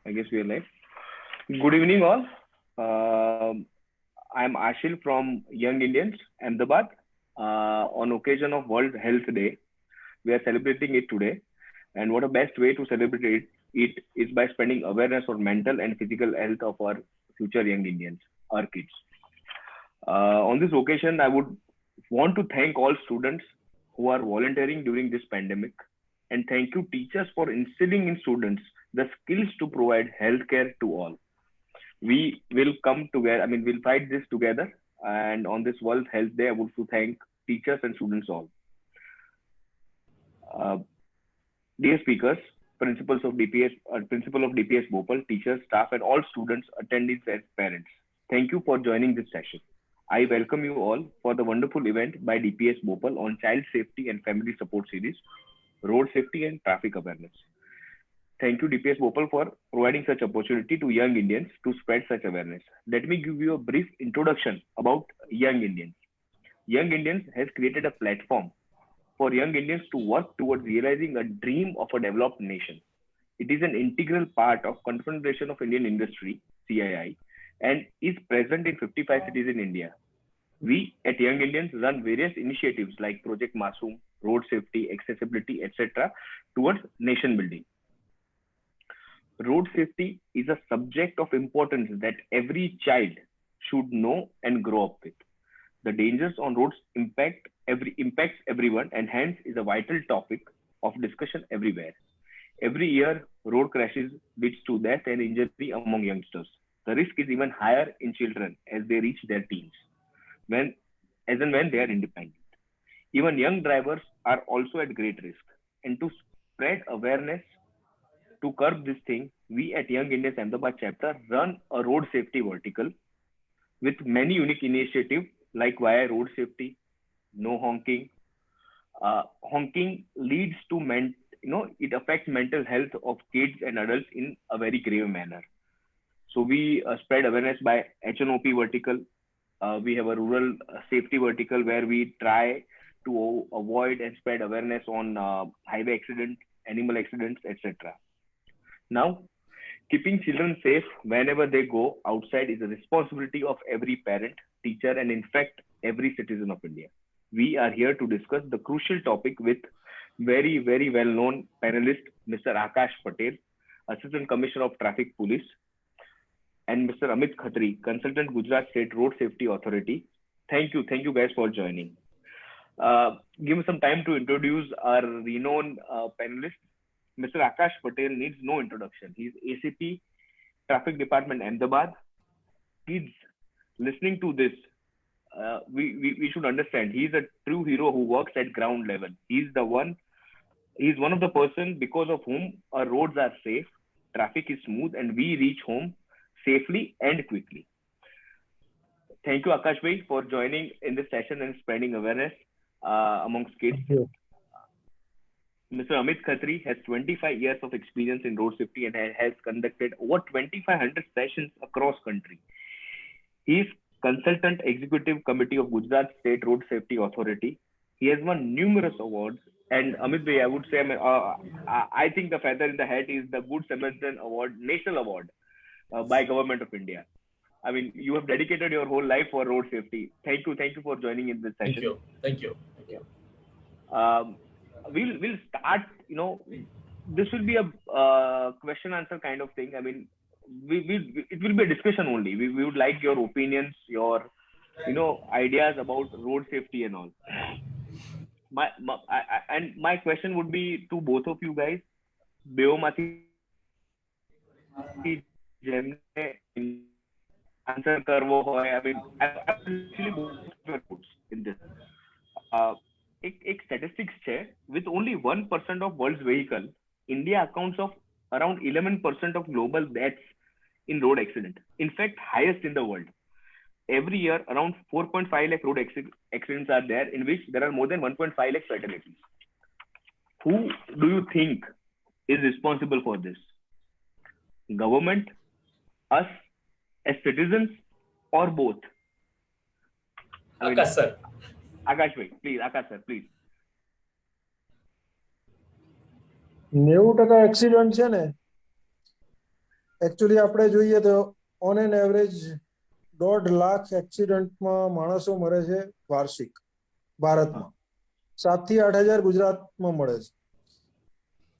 I guess we are live. Good evening, all. Um I'm Ashil from Young Indians, Ahmedabad. On occasion of World Health Day, we are celebrating it today. And what a best way to celebrate it is by spreading awareness on mental and physical health of our future young Indians, our kids. On this occasion, I would want to thank all students who are volunteering during this pandemic, and thank you teachers for instilling in students the skills to provide healthcare to all. We will come together. I mean, we'll fight this together. And on this World Health Day, I would to thank teachers and students all. Uh, Dear speakers, principal of DPS Bhopal, teachers, staff, and all students, attendees, and parents. Thank you for joining this session. I welcome you all for the wonderful event by DPS Bhopal on child safety and family support series, road safety and traffic awareness. Thank you, DPS Bhopal, for providing such opportunity to young Indians to spread such awareness. Let me give you a brief introduction about Young Indians. Young Indians has created a platform for young Indians to work towards realizing a dream of a developed nation. It is an integral part of Confederation of Indian Industry (CII) and is present in 55 cities in India. We at Young Indians run various initiatives like Project Masoom, road safety, accessibility, etc. towards nation building. Road safety is a subject of importance that every child should know and grow up with. The dangers on roads impacts everyone and hence is a vital topic of discussion everywhere. Every year, road crashes leads to death and injury among youngsters. The risk is even higher in children as they reach their teens, when as and when they are independent. Even young drivers are also at great risk. And to spread awareness to curb this thing, we at Young Indians Ahmedabad chapter run a road safety vertical with many unique initiatives like via road safety, no honking. Honking leads to it affects mental health of kids and adults in a very grave manner. So we spread awareness by HNOP vertical. We have a rural safety vertical where we try to avoid and spread awareness on highway accidents, animal accidents, etc. Now, keeping children safe whenever they go outside is a responsibility of every parent, teacher, and in fact, every citizen of India. We are here to discuss the crucial topic with very well known panelist, Mr. Akash Patel, Assistant Commissioner of Traffic Police, and Mr. Amit Khatri, Consultant Gujarat State Road Safety Authority. Thank you guys for joining. Give me some time to introduce our renowned panelist. Mr. Akash Patel needs no introduction. He's ACP Traffic Department Ahmedabad. Kids listening to this, we should understand he's a true hero who works at ground level. He's one of the person because of whom our roads are safe, traffic is smooth, and we reach home safely and quickly. Thank you, Akash Bhai, for joining in this session and spreading awareness amongst kids. Thank you. Mr. Amit Khatri has 25 years of experience in road safety and has conducted over 2,500 sessions across country. He is Consultant Executive Committee of Gujarat State Road Safety Authority. He has won numerous awards. And Amit Bhai, I would say, I think the feather in the hat is the Good Samaritan Award, National Award by Government of India. I mean, you have dedicated your whole life for road safety. Thank you for joining in this session. Thank you. Um, we'll start. This will be a question answer kind of thing. I mean, it will be a discussion only. We would like your opinions, your ideas about road safety and all. My question would be to both of you guys. બેઓમાંથી જેમને answer કરવો હોય, I mean, actually both your quotes in this. एक statistics છે, with only 1% of world's vehicle, India accounts of around 11% of global deaths in road accident. In fact, highest in the world. Every year, around 4.5 lakh road accidents are there, in which there are more than 1.5 lakh fatalities. Who do you think is responsible for this? Government, us as citizens, or both? Akash sir. Akash bhai, please. Akash sir, please. 90% accident છે ને actually આપણે જોઈએ તો on an average 1.5 lakh એક્સિડન્ટમાં માણસો મરે છે વાર્ષિક ભારતમાં. 7 થી 8 હજાર ગુજરાતમાં મળે છે.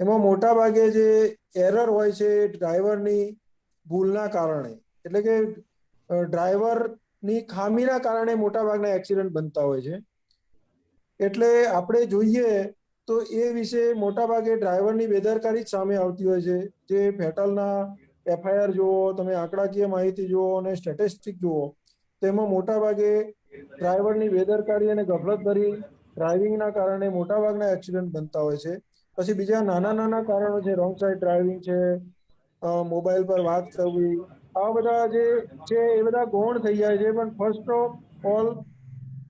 એમાં મોટા ભાગે જે એરર હોય છે એ ડ્રાઈવરની ભૂલના કારણે, એટલે કે ડ્રાઈવરની ખામીના કારણે મોટા ભાગના એક્સિડન્ટ બનતા હોય છે. એટલે આપણે જોઈએ તો એ વિશે મોટા ભાગે ડ્રાઈવરની બેદરકારી જ સામે આવતી હોય છે. જે ફેટલના એફઆઈઆર જુઓ, તમે આંકડાકીય માહિતી જુઓ અને સ્ટેટિસ્ટિક જુઓ, તેમાં મોટા ભાગે ડ્રાઈવરની બેદરકારી અને ગફલતભરી ડ્રાઇવિંગના કારણે મોટાભાગના એક્સિડન્ટ બનતા હોય છે. પછી બીજા નાના નાના કારણો છે, રોંગ સાઈડ ડ્રાઇવિંગ છે, મોબાઈલ પર વાત કરવી, આવા બધા જે છે એ બધા ગૌણ થઈ જાય છે. પણ ફર્સ્ટ ઓફ ઓલ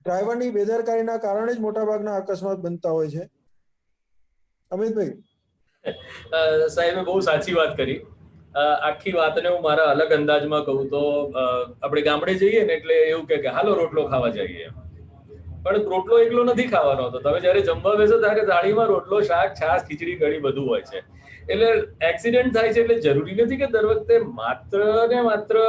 ડ્રાઈવરની બેદરકારીના કારણે જ મોટાભાગના અકસ્માત બનતા હોય છે. અમિતભાઈ. સાહેબે બહુ સાચી વાત કરી. આખી વાતને હું મારા અલગ અંદાજમાં કહું તો આપણે ગામડે જઈએ ને એટલે એવું કે હાલો રોટલો ખાવા જઈએ, પણ રોટલો એકલો નથી ખાવાનો હતો. તમે જયારે જમવા બેસો ત્યારે થાળીમાં રોટલો, શાક, છાશ, ખીચડી, કઢી બધું હોય છે. એટલે એક્સિડન્ટ થાય છે એટલે જરૂરી નથી કે દર વખતે માત્ર ને માત્ર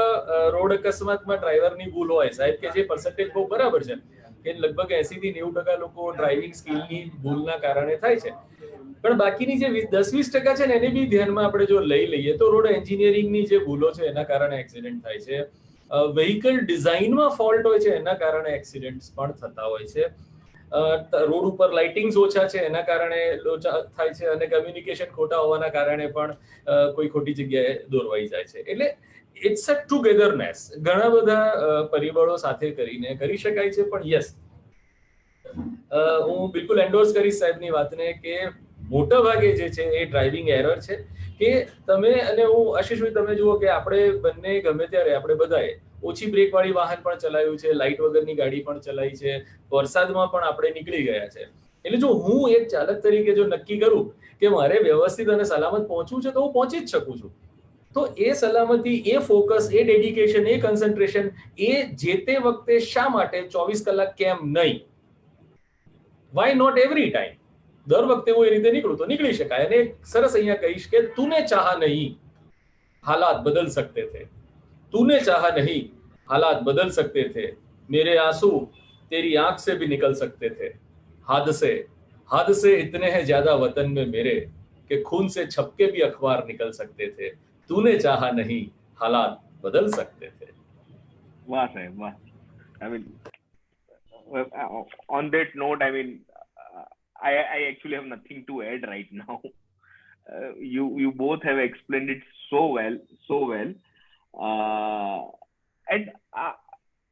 રોડ અકસ્માતમાં ડ્રાઈવરની ભૂલ હોય. સાહેબ કે જે પર્સન્ટેજ બહુ બરાબર છે કે લગભગ 80 થી 90% લોકો ડ્રાઇવિંગ સ્કિલની ભૂલના કારણે થાય છે. પણ બાકીની જે 10-20% છે ને એને બી ધ્યાનમાં આપણે જો લઈ લઈએ તો રોડ એન્જિનિયરિંગની જે ભૂલો છે એના કારણે એક્સિડન્ટ થાય છે. વ્હીકલ ડિઝાઇનમાં ફોલ્ટ હોય છે એના કારણે એક્સિડન્ટ પણ થતા હોય છે. રોડ ઉપર લાઇટિંગ્સ ઓછા છે એના કારણે થાય છે, અને કમ્યુનિકેશન ખોટા હોવાના કારણે પણ કોઈ ખોટી જગ્યાએ દોરવાઈ જાય છે. એટલે ઇટ્સ અ ટુગેધરનેસ, ઘણા બધા પરિબળો સાથે કરીને કરી શકાય છે. પણ યસ, હું બિલકુલ એન્ડોર્સ કરીશ સાહેબની વાતને કે મોટા ભાગે જે છે એ ડ્રાઇવિંગ એરર છે. કે તમે અને હું, આશીષભાઈ તમે જુઓ કે આપણે બંને ગમે ત્યારે આપણે બધાએ ઓછી બ્રેક વાળી વાહન પણ ચલાવ્યું છે, લાઇટ વગરની ગાડી પણ ચલાવી છે, વરસાદમાં પણ આપણે નીકળી ગયા છે. એટલે જો હું એક ચાલક તરીકે જો નક્કી કરું કે મારે વ્યવસ્થિત અને સલામત પહોંચવું છે તો હું પહોંચી જ શકું છું. તો એ સલામતી, એ ફોકસ, એ ડેડિકેશન, એ કન્સન્ટ્રેશન એ જે તે વખતે શા માટે 24 કલાક કેમ નહીં? Why not every time? દર વખતે હું એ રીતે નીકળું તો નીકળી શકાય. અને સરસ અહીંયા કહીશ કે તુને ચાહા નહીં हालात बदल सकते थे, तूने चाहा नहीं हालात बदल सकते थे, मेरे आंसू तेरी आंख से भी निकल सकते थे, हादसे इतने हैं ज्यादा वतन में मेरे कि खून से छपके भी अखबार निकल सकते थे, तूने चाहा नहीं हालात बदल सकते थे. वाह साहब वाह. I mean, on that note, I mean, I actually have nothing to add right now. You both have explained it so well, so well. And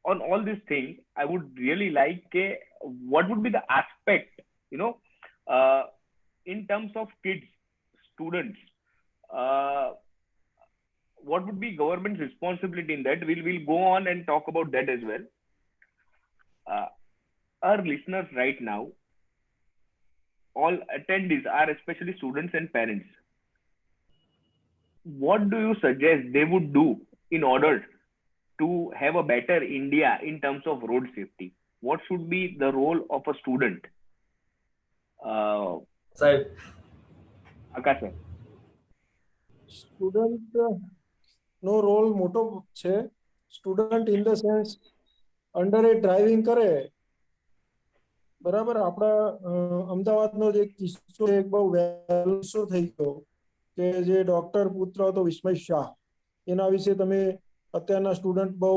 on all these things, I would really like what would be the aspect, in terms of kids, students, what would be government's responsibility in that? We'll go on and talk about that as well. Our listeners right now, all attendees are especially students and parents. What do you suggest they would do in order to have a better India in terms of road safety? What should be the role of a student? સાહેબ, આકાશ sir. Student નો role મોટો છે. Student in the sense under A driving કરે, બરાબર. આપણા અમદાવાદનો જે કિસ્સો એક બહુ વહેલો થઈ ગયો કે જે ડોક્ટર પુત્ર હતો વિસ્મય શાહ, એના વિશે તમે અત્યારના સ્ટુડન્ટ બહુ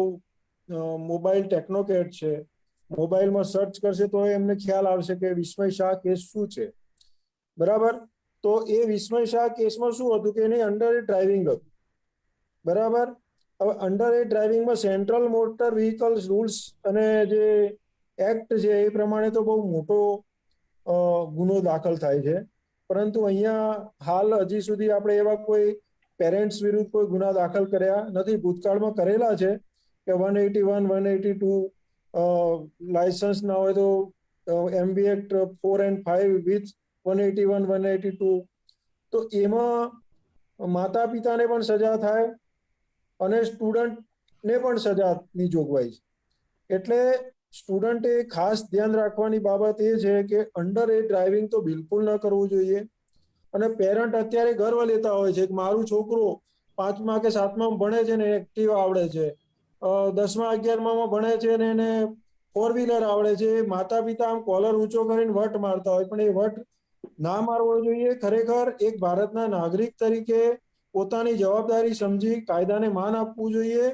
મોબાઈલ ટેકનોકેટ છે, મોબાઈલમાં સર્ચ કરશે તો એમને ખ્યાલ આવશે કે વિસ્મય શાહ કેસ શું છે, બરાબર. તો એ વિસ્મય શાહ કેસમાં શું હતું કે એની અંડર એ ડ્રાઇવિંગ હતું, બરાબર. હવે અંડર એ ડ્રાઇવિંગમાં સેન્ટ્રલ મોટર વ્હીકલ્સ રૂલ્સ અને જે એક્ટ છે એ પ્રમાણે તો બહુ મોટો ગુનો દાખલ થાય છે. પરંતુ અહીંયા હાલ હજી સુધી આપણે એવા કોઈ પેરેન્ટ્સ વિરુદ્ધ કોઈ ગુના દાખલ કર્યા નથી. ભૂતકાળમાં કરેલા છે કે 181, 182 લાયસન્સ ના હોય તો MB એક્ટ 4 and 5 વિથ 181, 182, તો એમાં માતા પિતાને પણ સજા થાય અને સ્ટુડન્ટને પણ સજાની જોગવાઈ છે. એટલે સ્ટુડન્ટે ખાસ ધ્યાન રાખવાની બાબત એ છે કે અંડર એ ડ્રાઇવિંગ તો બિલકુલ ન કરવું જોઈએ. અને પેરેન્ટ અત્યારે ગર્વ લેતા હોય છે કે મારું છોકરો 5મા કે 7મા ભણે છે ને એક્ટિવા આવડે છે, 10મા 11મા ભણે છે ને એને 4 વ્હીલર આવડે છે. માતા પિતા આમ કોલર ઊંચો કરીને વટ મારતા હોય, પણ એ વટ ના મારવો જોઈએ. ખરેખર એક ભારતના નાગરિક તરીકે પોતાની જવાબદારી સમજી કાયદાને માન આપવું જોઈએ.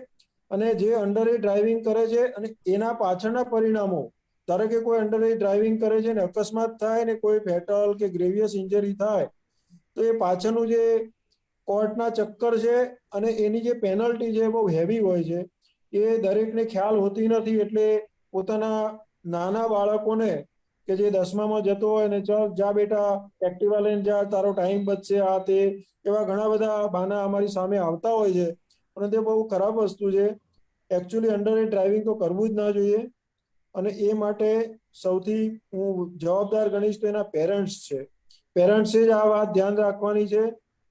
અને જે અંડર એજ ડ્રાઇવિંગ કરે છે અને એના પાછળના પરિણામો, ધારો કે કોઈ અંડર એજ ડ્રાઇવિંગ કરે છે ને અકસ્માત થાય ને કોઈ ફેટલ કે ગ્રેવિયસ ઇન્જરી થાય, તો એ પાછળનું જે કોર્ટના ચક્કર છે અને એની જે પેનલ્ટી છે બહુ હેવી હોય છે. એ દરેકને ખ્યાલ હોતી નથી. એટલે પોતાના નાના બાળકોને કે જે 10મામાં જતો હોય ને, ચાલ જા બેટા એક્ટિવા લઈને જા, તારો ટાઈમ બચશે, આ તે એવા ઘણા બધા બહાના અમારી સામે આવતા હોય છે. પરંતુ એ બહુ ખરાબ વસ્તુ છે. એકચ્યુઅલી અંડર એજ ડ્રાઇવિંગ તો કરવું જ ના જોઈએ. અને એ માટે સૌથી હું જવાબદાર ગણીશ તો એના પેરેન્ટ્સ છે. પેરેન્ટ્સે જ આ વાત ધ્યાન રાખવાની છે.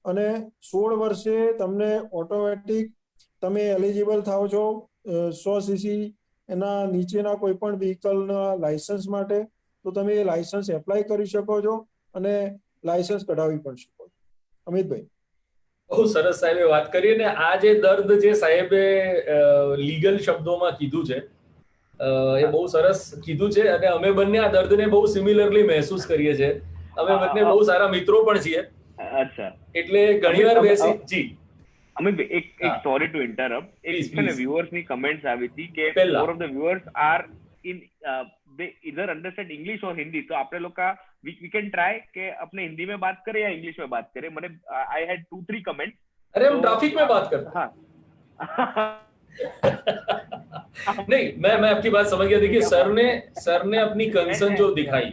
અને 16 વર્ષે તમને ઓટોમેટિક તમે એલિજિબલ થાવ છો 100cc એના નીચેના કોઈ પણ વ્હીકલના લાયસન્સ માટે. તો તમે એ લાયસન્સ એપ્લાય કરી શકો છો અને લાયસન્સ કઢાવી પણ શકો છો. અમિતભાઈ. બહુ સરસ સાહેબે વાત કરી. અને આ જે દર્દ જે સાહેબે લીગલ શબ્દોમાં કીધું છે, એ બહુ સરસ કીધું છે. અને અમે બંને આ દર્દને બહુ સિમિલરલી મહેસૂસ કરીએ છીએ. અમે બંને બહુ સારા મિત્રો પણ છીએ. અચ્છા, એટલે ઘણીવાર બેસી જી અમિતભાઈ, એક સોરી ટુ ઇન્ટરપ્ટ, એક છે ને વ્યુઅર્સ ની કમેન્ટ્સ આવી હતી કે more of the viewers are in they either understand English or Hindi. तो आपने लोग का we can try कि अपने हिंदी में बात करें या इंग्लिश में बात करें. मैंने I had 2-3 comments. अरे हम ट्रैफिक में बात करते हैं. हाँ. नहीं, मैं आपकी बात समझ गया. देखिए, सर ने अपनी कंसर्न जो दिखाई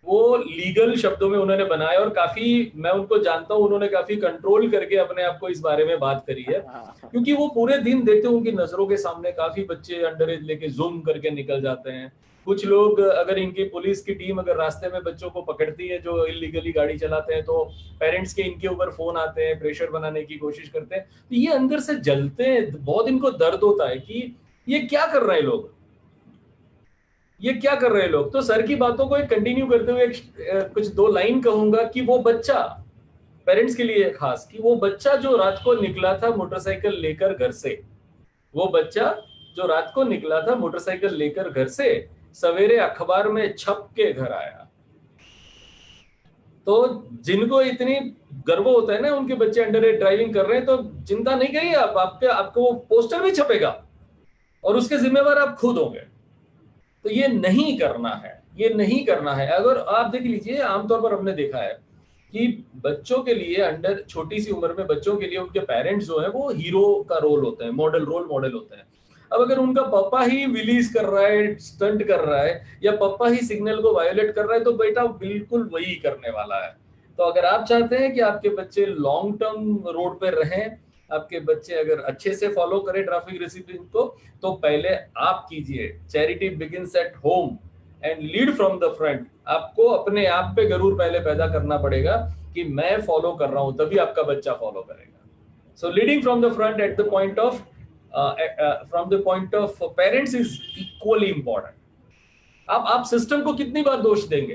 वो लीगल शब्दों में उन्होंने बनाया, और काफी मैं उनको जानता हूँ, उन्होंने काफी कंट्रोल करके अपने आप को इस बारे में बात करी है. क्योंकि वो पूरे दिन देखते हैं, उनकी नजरों के सामने काफी बच्चे अंडर एज लेके जूम करके निकल जाते हैं. कुछ लोग, अगर इनकी पुलिस की टीम अगर रास्ते में बच्चों को पकड़ती है जो इलीगली गाड़ी चलाते हैं, तो पेरेंट्स के इनके ऊपर फोन आते हैं, प्रेशर बनाने की कोशिश करते हैं. तो ये अंदर से जलते हैं, बहुत इनको दर्द होता है कि ये क्या कर रहे हैं लोग, ये क्या कर रहे हैं लोग. तो सर की बातों को कंटिन्यू करते हुए कुछ 2 लाइन कहूंगा कि वो बच्चा, पेरेंट्स के लिए खास, कि वो बच्चा जो रात को निकला था मोटरसाइकिल लेकर घर से, वो बच्चा जो रात को निकला था मोटरसाइकिल लेकर घर से, सवेरे अखबार में छप के घर आया. तो जिनको इतनी गर्व होता है ना उनके बच्चे अंडर एज ड्राइविंग कर रहे हैं, तो चिंता नहीं करिए आप, आपको वो पोस्टर भी छपेगा और उसके जिम्मेवार आप खुद होंगे. तो ये नहीं करना है, ये नहीं करना है. अगर आप देख लीजिए, आमतौर पर हमने देखा है कि बच्चों के लिए, अंडर छोटी सी उम्र में बच्चों के लिए उनके पेरेंट्स जो है वो हीरो का रोल होते हैं, रोल मॉडल होते हैं. अब अगर उनका पापा ही विलीज कर रहा है, स्टंट कर रहा है, या पापा ही सिग्नल को वायोलेट कर रहा है, तो बेटा बिल्कुल वही करने वाला है. तो अगर आप चाहते हैं कि आपके बच्चे लॉन्ग टर्म रोड पे रहें, आपके बच्चे अगर अच्छे से फॉलो करें ट्रैफिक डिसिप्लिन को, तो पहले आप कीजिए. Charity begins at home and lead from the front. आपको अपने आप पे गरूर पहले पैदा करना पड़ेगा कि मैं फॉलो कर रहा हूं, तभी आपका बच्चा फॉलो करेगा. So leading from the front at the point of from the point of parents is equally important. आप सिस्टम को कितनी बार दोष देंगे,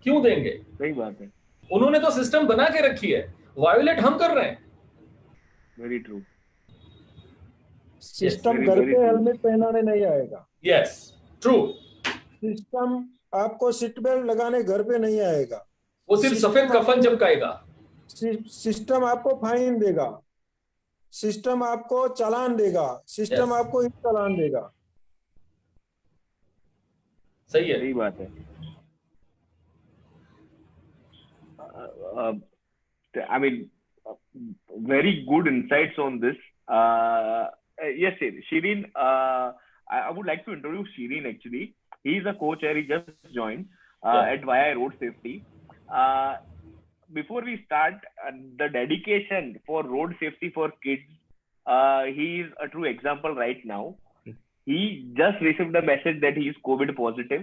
क्यों देंगे? सही बात है, उन्होंने तो सिस्टम बना के रखी है, वायोलेट हम कर रहे हैं. Very true. सिस्टम घर पे हेलमेट पहनाने नहीं आएगा. Yes, true. सिस्टम आपको सीट बेल्ट लगाने घर पे नहीं आएगा. वो सिर्फ सफेद कफन चिपकाएगा. सिस्टम आपको फाइन देगा, सिस्टम आपको चालान देगा, सिस्टम आपको चालान देगा. सही है, सही बात है. I mean, very good insights on this. Yes, Shireen, I would like to introduce Shireen actually. He is a co-chair, he just joined at VIA Road Safety. Before we start, the dedication for road safety for kids, he is a true example right now. He just received a message that he is COVID positive.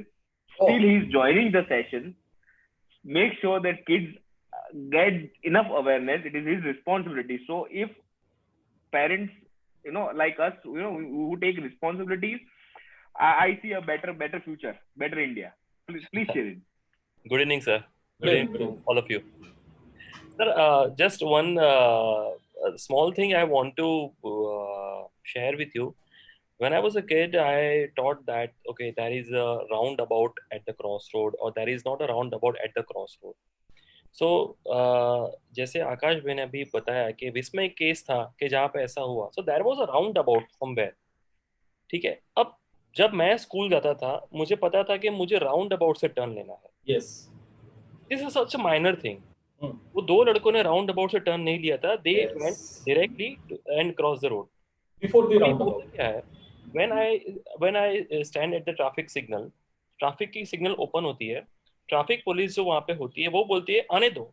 Still, he is joining the session. Make sure that kids get enough awareness. It is his responsibility. So if parents, like us, who take responsibilities, I see a better future, better India. Please share it. Good evening, sir. Good evening to all of you. Sir, just one a small thing I want to share with you. When I was a kid, I thought that, okay, there is a roundabout at the crossroad, or there is not a roundabout at the crossroad. So जैसे आकाश भाई ने अभी बताया कि विस्मय case था कि जहाँ पे ऐसा हुआ, so there was a roundabout somewhere. ठीक है, अब जब मैं स्कूल जाता था मुझे पता था कि मुझे राउंड अबाउट से टर्न लेना है. Yes. This is such a minor thing. Hmm. वो दो लड़कों ने राउंड अबाउट से टर्न नहीं लिया था, दे Yes. Went directly and cross the road. Before the अभी roundabout. होता क्या है, when I stand at the traffic signal, traffic की सिग्नल ओपन होती है, ट्रैफिक पुलिस जो वहां पे होती है वो बोलती है आने दो,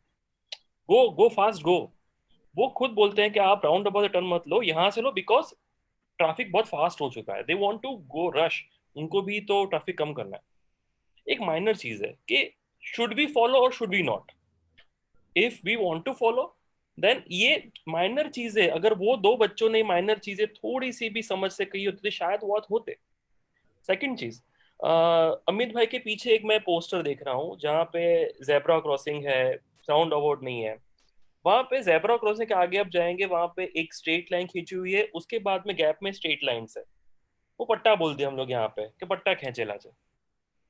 गो फास्ट गो. वो खुद बोलते हैं कि आप राउंड अबाउट से टर्न मत लो, यहाँ से लो, बिकॉज ट्रैफिक बहुत फास्ट हो चुका है. They want to go rush, उनको भी तो ट्रैफिक कम करना है. एक माइनर चीज है कि शुड वी फॉलो और should we not. If we want to follow then ये माइनर चीजें, अगर वो दो बच्चों ने माइनर चीजें थोड़ी सी भी समझ से कही होती तो शायद बहुत होते. सेकंड चीज, अमित भाई के पीछे एक मैं पोस्टर देख रहा हूँ जहाँ पे जेब्रा क्रॉसिंग है, राउंड अबाउट नहीं है. वहां पे जेब्रा क्रॉसिंग के आगे आप जाएंगे, वहां पे एक स्ट्रेट लाइन खींची हुई है, उसके बाद में गैप में स्ट्रेट लाइंस है. वो पट्टा बोल दिया हम लोग यहाँ पे कि पट्टा खींचे लाजे.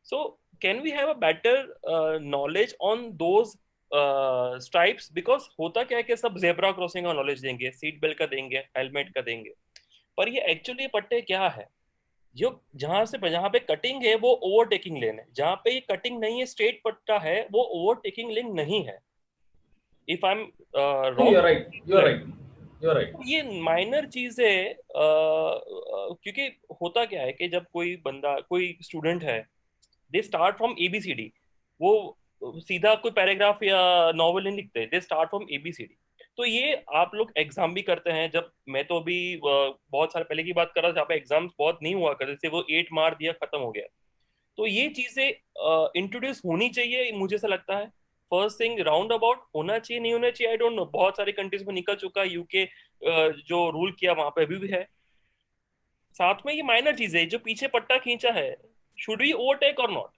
So can we have a better knowledge on those stripes, because होता क्या है कि सब जेब्रा क्रॉसिंग का नॉलेज देंगे, सीट बेल्ट का देंगे, हेलमेट का देंगे, पर ये एक्चुअली पट्टे क्या है. जो जहां पे कटिंग है वो ओवरटेकिंग लेन है, जहां पे ये कटिंग नहीं है, स्ट्रेट पट्टा है, वो ओवरटेकिंग लेन नहीं है. If I am No, you're right. You're right. ये माइनर चीज है. क्योंकि होता क्या है कि जब कोई स्टूडेंट है, दे स्टार्ट फ्रॉम ABCD. वो सीधा कोई पैराग्राफ या नॉवल नहीं लिखते, दे स्टार्ट फ्रॉम ABCD. तो ये आप लोग एग्जाम भी करते हैं. जब मैं तो अभी बहुत साल पहले की बात कर रहा था जहाँ पे एग्जाम्स बहुत नहीं हुआ करते थे, वो 8 मार दिया, खत्म हो गया. तो ये चीजें इंट्रोड्यूस होनी चाहिए, मुझे ऐसा लगता है. फर्स्ट थिंग, राउंड अबाउट होना चाहिए नहीं होना चाहिए, आई डोंट नो. बहुत सारे कंट्रीज में निकल चुका है, यूके जो रूल किया वहां पे अभी भी है. साथ में ये माइनर चीजें, जो पीछे पट्टा खींचा है, शुड वी ओवरटेक और नॉट.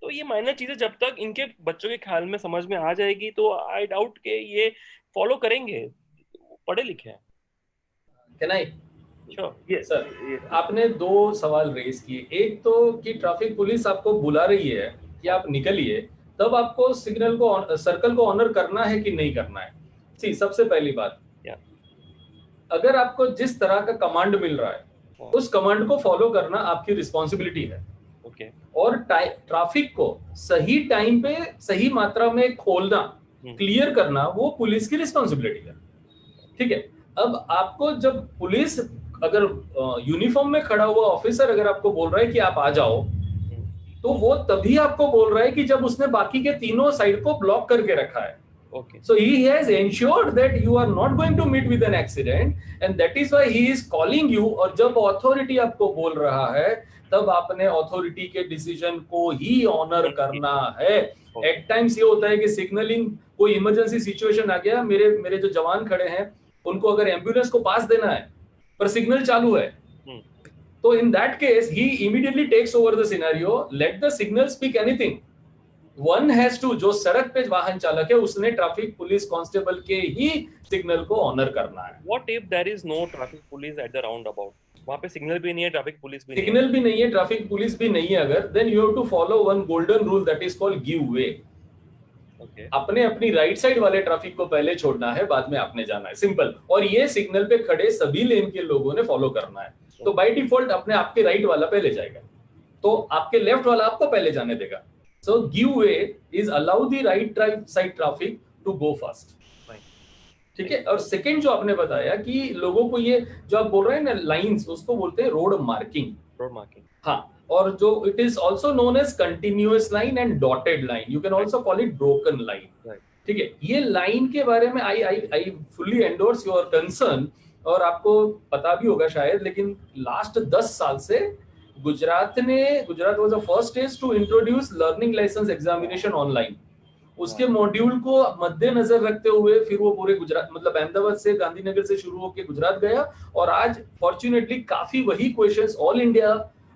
तो ये माइनर चीजें जब तक इनके बच्चों के ख्याल में समझ में आ जाएगी तो आई डाउट के ये फॉलो करेंगे, पढ़े लिखे हैं. Can I? Sure. Yes. Sir, आपने दो सवाल रेज किए. एक तो कि ट्रैफिक पुलिस आपको बुला रही है कि आप निकलिए, तब आपको सिग्नल को, सर्कल को ऑनर करना है कि नहीं करना है. सी, सबसे पहली बात, अगर आपको जिस तरह का कमांड मिल रहा है उस कमांड को फॉलो करना आपकी रिस्पॉन्सिबिलिटी है. ओके. और ट्रैफिक को सही टाइम पे सही मात्रा में खोलना, क्लियर करना, वो पुलिस की रिस्पॉन्सिबिलिटी है. ठीक है. अब आपको जब पुलिस, अगर यूनिफॉर्म में खड़ा हुआ ऑफिसर अगर आपको बोल रहा है कि आप आ जाओ, तो वो तभी आपको बोल रहा है कि जब उसने बाकी के तीनों साइड को ब्लॉक करके रखा है. Okay. So he has ensured that you are not going to meet with an accident, and that is why he is calling you. और जब अथॉरिटी आपको बोल रहा है तब आपने अथॉरिटी के डिसीजन को ही ऑनर करना है. एट टाइम्स ये होता है कि सिग्नलिंग, कोई इमरजेंसी सिचुएशन आ गया, मेरे जो जवान खड़े हैं उनको अगर एम्बुलेंस को पास देना है पर सिग्नल चालू है, तो in that case he immediately takes over the scenario, let the signal speak anything. One has to, जो सड़क पे वाहन चालक है उसने ट्रैफिक पुलिस कांस्टेबल के ही सिग्नल को ऑनर करना है. What if there is no traffic police at the roundabout? वहाँ पे सिग्नल भी नहीं है, ट्रैफिक पुलिस भी सिग्नल भी नहीं है, ट्रैफिक पुलिस भी नहीं है अगर, then you have to follow one golden rule that is called give way. Okay. अपने अपनी राइट साइड वाले ट्रैफिक को पहले छोड़ना है, बाद में आपने जाना है. सिंपल. और ये सिग्नल पे खड़े सभी लेन के लोगों ने फॉलो करना है. तो बाय डिफॉल्ट अपने आपके राइट वाला पहले जाएगा, तो आपके लेफ्ट वाला आपको पहले जाने देगा. So give way is allow the right side traffic to go fast. ठीक है. और सेकंड जो आपने बताया कि लोगों को ये जो आप बोल रहे हैं ना लाइंस, उसको बोलते हैं रोड मार्किंग. Road marking. हाँ. और जो it is also known as continuous line and dotted line. You can also call it broken line. ठीक है. ये लाइन के बारे में I fully endorse your concern. और आपको पता भी होगा शायद, लेकिन लास्ट 10 साल से Gujarat was the first state to introduce learning licence examination online. उसके मॉड्यूल को मद्देनजर रखते हुए फिर वो पूरे गुजरात, मतलब अहमदाबाद से, गांधीनगर से शुरू होकर गुजरात गया. और आज फॉर्चुनेटली काफी वही questions all India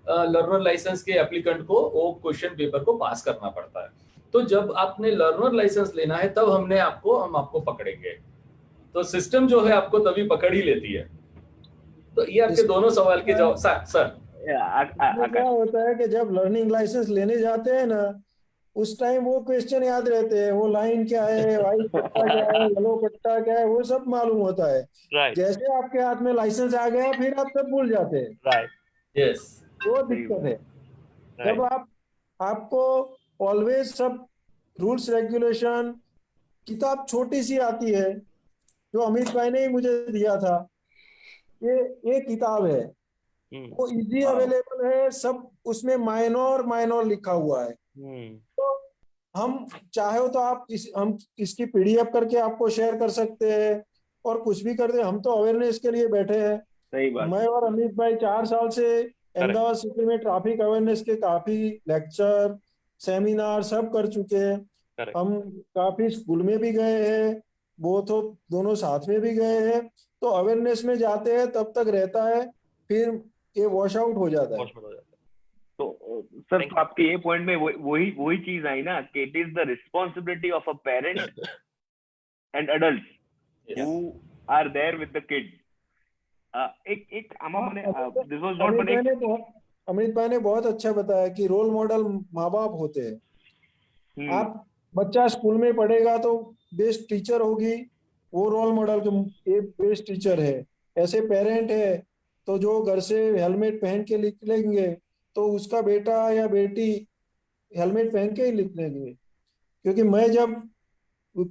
learner licence के एप्लीकेंट को वो क्वेश्चन पेपर को पास करना पड़ता है. तो जब आपने लर्नर लाइसेंस लेना है तब हम आपको पकड़ेंगे. तो सिस्टम जो है आपको तभी पकड़ ही लेती है। तो ये आपके दोनों सवाल के जवाब। सर इसमें क्या होता है कि जब लर्निंग लाइसेंस लेने जाते हैं ना, उस टाइम वो क्वेश्चन याद रहते हैं, वो लाइन क्या है, वाइट पट्टा क्या है, येलो पट्टा क्या है, वो सब मालूम होता है। राइट जैसे आपके हाथ में लाइसेंस आ गया फिर आप सब भूल जाते हैं। राइट यस, वो दिक्कत है। जब राइट आपको ऑलवेज सब रूल्स रेगुलेशन, किताब छोटी सी आती है जो अमित भाई ने ही मुझे दिया था, ये किताब है, वो इजी अवेलेबल है, सब उसमें माइनर माइनर लिखा हुआ है। तो हम चाहे तो आप हम इसकी पीडीएफ करके आपको शेयर कर सकते हैं और कुछ भी करते हैं, हम तो अवेयरनेस के लिए बैठे हैं। सही बात। मैं और अमित भाई 4 साल से अहमदाबाद सिटी में ट्रैफिक अवेयरनेस के काफी लेक्चर सेमिनार सब कर चुके हैं। करेक्ट हम काफी स्कूल में भी गए हैं, वो तो दोनों साथ में भी गए हैं। तो अवेयरनेस में जाते हैं तब तक रहता है, फिर ये वॉश आउट हो जाता है। हो जाता है। तो सर, Thank तो आपके ये पॉइंट में वही वही चीज आई ना कि it is the responsibility of a parent and adult who are there with the kids. एक दिस वाज नॉट अमित भाई ने बहुत अच्छा बताया कि रोल मॉडल माँ बाप होते हैं। आप बच्चा स्कूल में पढ़ेगा तो बेस्ट टीचर होगी, वो रोल मॉडल के बेस्ट टीचर है। ऐसे पेरेंट है तो जो घर से हेलमेट पहन के निकलेंगे तो उसका बेटा या बेटी हेलमेट पहन के ही निकलेंगे। क्योंकि मैं जब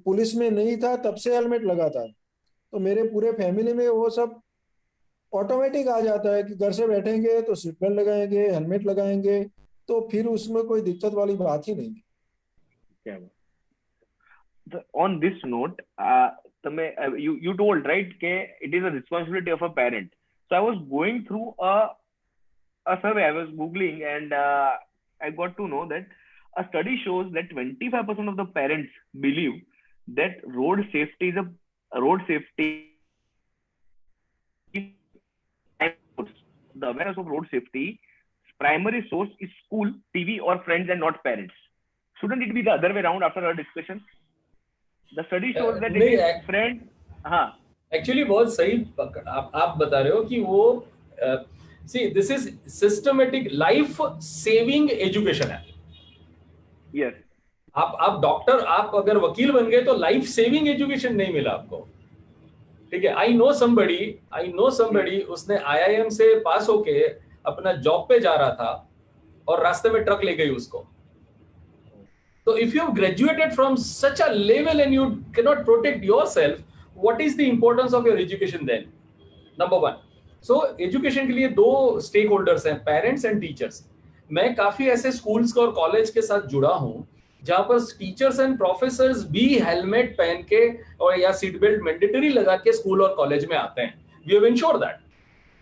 पुलिस में नहीं था तब से हेलमेट लगा था, तो मेरे पूरे फैमिली में वो सब ऑटोमेटिक आ जाता है कि घर से बैठेंगे तो सीट बेल्ट लगाएंगे, हेलमेट लगाएंगे, तो फिर उसमें कोई दिक्कत वाली बात ही नहीं है। क्या on this note, you told right ke it is a responsibility of a parent. So I was going through a survey, I was googling, and I got to know that a study shows that 25% of the parents believe that road safety the awareness of road safety primary source is school, TV or friends and not parents. Shouldn't it be the other way around after our discussion? The study shows that it is friend. हाँ, actually बहुत सही आप बता रहे हो कि वो see this is systematic life saving education है। yes. आप डॉक्टर, आप अगर वकील बन गए तो लाइफ सेविंग एजुकेशन नहीं मिला आपको। ठीक है, आई नो समबडी उसने IIM से पास होके अपना जॉब पे जा रहा था और रास्ते में ट्रक ले गई उसको। So if you have graduated from such a level and you cannot protect yourself, what is the importance of your education then? Number one. So education के लिए दो stakeholders हैं, parents and teachers. मैं काफी ऐसे schools और college के साथ जुड़ा हूँ जहाँ पर teachers and professors भी helmet पहन के और या seat belt mandatory लगा के school और college में आते हैं। We have ensured that.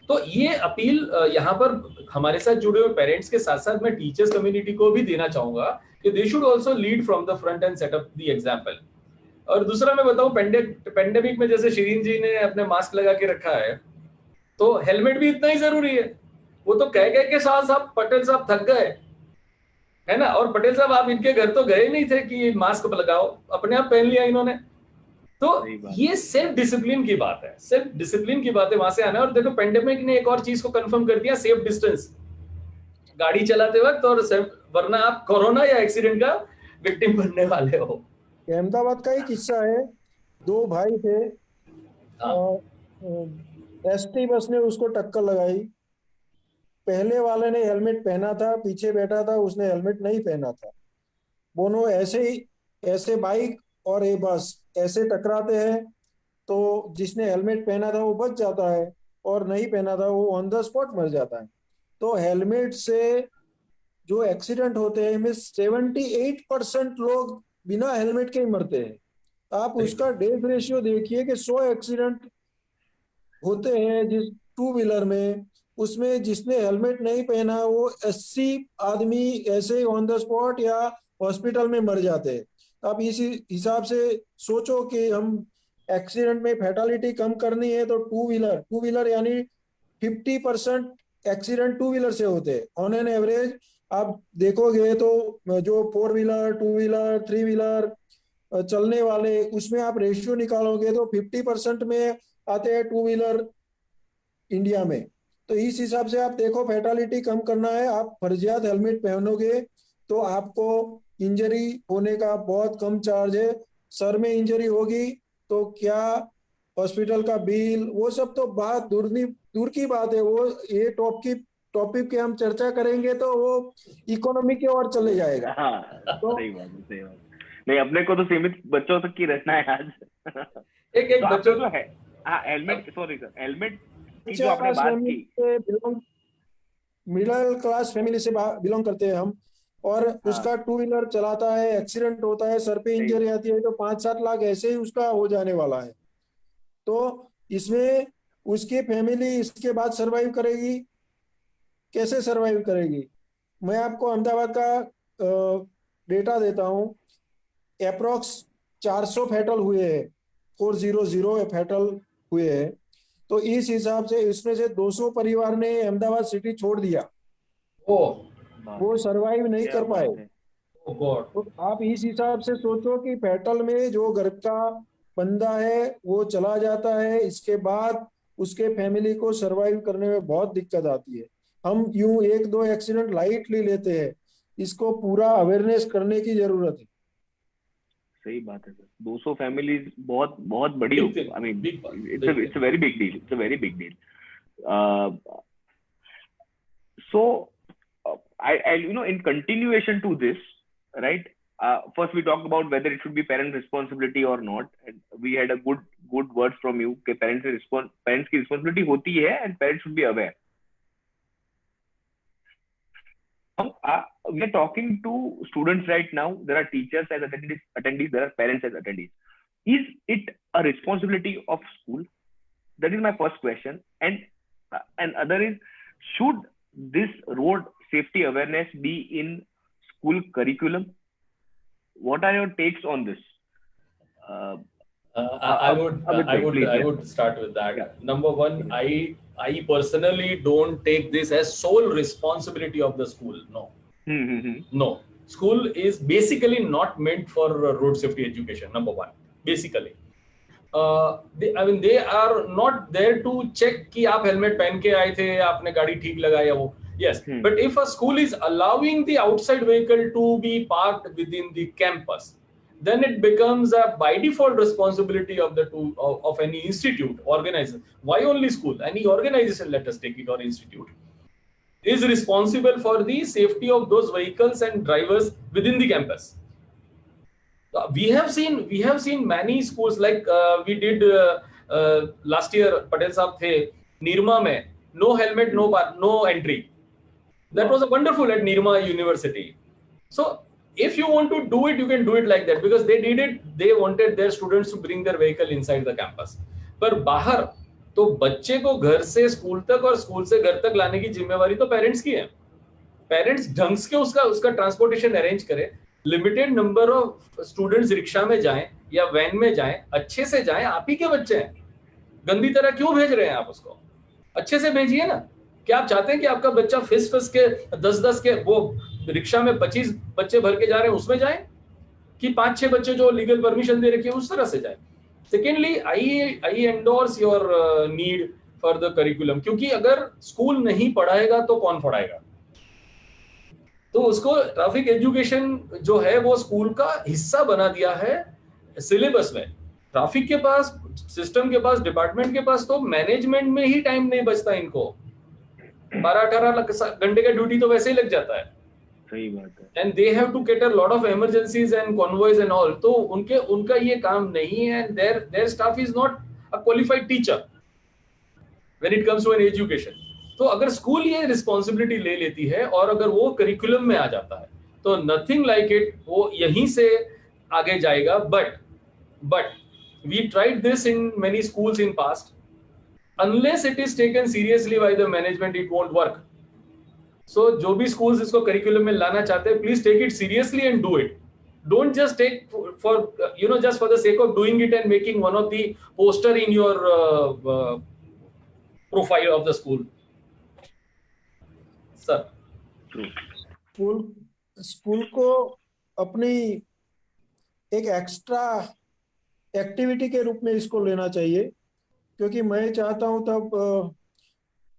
तो ये अपील यहाँ पर हमारे साथ जुड़े हुए पेरेंट्स के साथ साथ मैं टीचर्स कम्युनिटी को भी देना चाहूंगा कि they should also lead from the front end set up the example. और दूसरा मैं बताऊं, पेंडेमिक में जैसे शिरीन जी ने अपने मास्क लगा के रखा है, तो हेलमेट भी इतना ही जरूरी है। वो तो कह के साहब पटेल साहब थक गए है ना, और पटेल साहब आप इनके घर तो गए नहीं थे कि मास्क लगाओ, अपने आप पहन लिया इन्होंने। तो ये सेल्फ डिसिप्लिन की बात है, सेल्फ डिसिप्लिन की बात है, वहां से आना है। और देखो पेंडेमिक ने एक और चीज को कंफर्म कर दिया, सेफ डिस्टेंस गाड़ी चलाते वक्त, और वरना आप कोरोना या एक्सीडेंट का विक्टिम बनने वाले हो। अहमदाबाद का ही किस्सा है, दो भाई थे, ST बस ने उसको टक्कर लगाई। पहले वाले ने हेलमेट पहना था, पीछे बैठा था उसने हेलमेट नहीं पहना था। दोनों ऐसे बाइक और ये बस ऐसे टकराते हैं, तो जिसने हेलमेट पहना था वो बच जाता है और नहीं पहना था वो ऑन द स्पॉट मर जाता है। तो हेलमेट से जो एक्सीडेंट होते हैं में 78% लोग बिना हेलमेट के ही मरते हैं। आप उसका डेथ रेशियो देखिए कि 100 एक्सीडेंट होते हैं जिस टू व्हीलर में, उसमें जिसने हेलमेट नहीं पहना वो 80 आदमी ऐसे ही ऑन द स्पॉट या हॉस्पिटल में मर जाते हैं। अब इसी हिसाब से सोचो कि हम एक्सीडेंट में फैटालिटी कम करनी है तो टू व्हीलर यानी 50% एक्सीडेंट टू व्हीलर से होते हैं ऑन एन एवरेज। आप देखोगे तो जो 4 व्हीलर, 2 व्हीलर, 3 व्हीलर चलने वाले, उसमें आप रेशियो निकालोगे तो 50% में आते हैं टू व्हीलर इंडिया में। तो इस हिसाब से आप देखो, फैटालिटी कम करना है, आप फर्जियात हेलमेट पहनोगे तो आपको इंजरी होने का बहुत कम चार्ज है। सर में इंजरी होगी तो क्या, हॉस्पिटल का बिल वो सब तो बात दूर की बात है। वो ये टॉपिक की हम चर्चा करेंगे तो वो इकोनॉमी की ओर चले जाएगा। हाँ, तो सही बात है, सही बात है। नहीं, अपने को तो सीमित बच्चों तक की रचना है आज। एक तो एक आपने बच्चों जो है, हाँ, हेलमेट, सॉरी सर, हेलमेट की जो आपने क्लास बात फैमिली की। से बिलोंग मिडिल क्लास फैमिली से बिलोंग करते हैं हम, और हाँ, उसका टू व्हीलर चलाता है, एक्सीडेंट होता है, सर पे सही। इंजरी आती है, तो 5-7 लाख ऐसे ही उसका हो जाने वाला है। तो इसमें उसकी फैमिली इसके बाद सरवाइव करेगी, कैसे सरवाइव करेगी? मैं आपको अहमदाबाद का डेटा देता हूँ। अप्रोक्स 400 फैटल हुए हैं, 400 फैटल हुए हैं। तो इस हिसाब से इसमें से 200 परिवार ने अहमदाबाद सिटी छोड़ दिया, ओ बाप वो रे, सरवाइव नहीं क्या कर पाए। बात है। ओ गॉड। तो आप इस हिसाब से सोचो कि फैटल में जो घर का बंदा है वो चला जाता है, इसके बाद उसके फैमिली को सरवाइव करने में बहुत दिक्कत आती है। हम यूं एक दो एक्सीडेंट लाइटली लेते हैं, इसको पूरा अवेयरनेस करने की जरूरत है। सही बात है सर, 200 फैमिलीज बहुत बहुत बड़ी हो, big thing, I mean big बात, it's big it's a very big deal, it's a very big deal. So, in continuation to this, right? First, we talked about whether it should be parent responsibility or not, and we had a good words from you. कि parents की responsibility होती है, and parents should be aware. We are talking to students right now. There are teachers as attendees. There are parents as attendees. Is it a responsibility of school? That is my first question. And other is, should this road safety awareness be in school curriculum? What are your takes on this? Amit I bhai, would please, I yeah. would start with that. Yeah. Number one, I personally don't take this as sole responsibility of the school. No. No. School is basically not meant for road safety education. Number one, basically. they are not there to check कि आप helmet पहन के आए थे, आपने गाड़ी ठीक लगाया वो. Yes, but if a school is allowing the outside vehicle to be parked within the campus, then it becomes a by default responsibility of of any institute organizer. Why only school? Any organization, let us take it, or institute, is responsible for the safety of those vehicles and drivers within the campus. We have seen many schools, like we did last year. Patel साहब थे Nirma में, no helmet, no entry. That was a wonderful at Nirma University. So if you want to do it, you can do it like that, because they did it. They wanted their students to bring their vehicle inside the campus. पर बाहर तो बच्चे को घर से school तक और school से घर तक लाने की जिम्मेवारी तो पेरेंट्स की है. पेरेंट्स ढंग से उसका ट्रांसपोर्टेशन अरेंज करें. Limited number of students rickshaw में जाएं या वैन में जाएं, अच्छे से जाएं. आप ही के बच्चे हैं, गंदी तरह क्यों भेज रहे हैं आप उसको? अच्छे से भेजिए ना. क्या आप चाहते हैं कि आपका बच्चा फिस के 10 के वो रिक्शा में 25 बच्चे भर के जा रहे हैं उसमें जाए, कि 5-6 बच्चे जो लीगल परमिशन दे रखी है उस तरह से जाए? Secondly, I endorse your need for the curriculum, क्योंकि अगर स्कूल नहीं पढ़ाएगा तो कौन पढ़ाएगा? तो उसको ट्रैफिक एजुकेशन जो है वो स्कूल का हिस्सा बना दिया है सिलेबस में. ट्रैफिक के पास, सिस्टम के पास, डिपार्टमेंट के पास तो मैनेजमेंट में ही टाइम नहीं बचता इनको. 12-18 घंटे का ड्यूटी तो वैसे ही लग जाता है. सही बात है. And they have to cater lot of emergencies and convoys and all. तो उनका ये काम नहीं है. Their staff is not a qualified teacher when it comes to an education. तो अगर स्कूल ये रिस्पॉन्सिबिलिटी ले लेती है और अगर वो करिकुलम में आ जाता है तो नथिंग लाइक इट, वो यहीं से आगे जाएगा. But we tried this in many schools in past. Unless it is taken seriously by the management, it won't work. So जो भी schools इसको curriculum में लाना चाहते हैं, please take it seriously and do it. Don't just take for just for the sake of doing it and making one of the poster in your profile of the school. Sir. True. School को अपनी एक extra activity के रूप में इसको लेना चाहिए, क्योंकि मैं चाहता हूं तब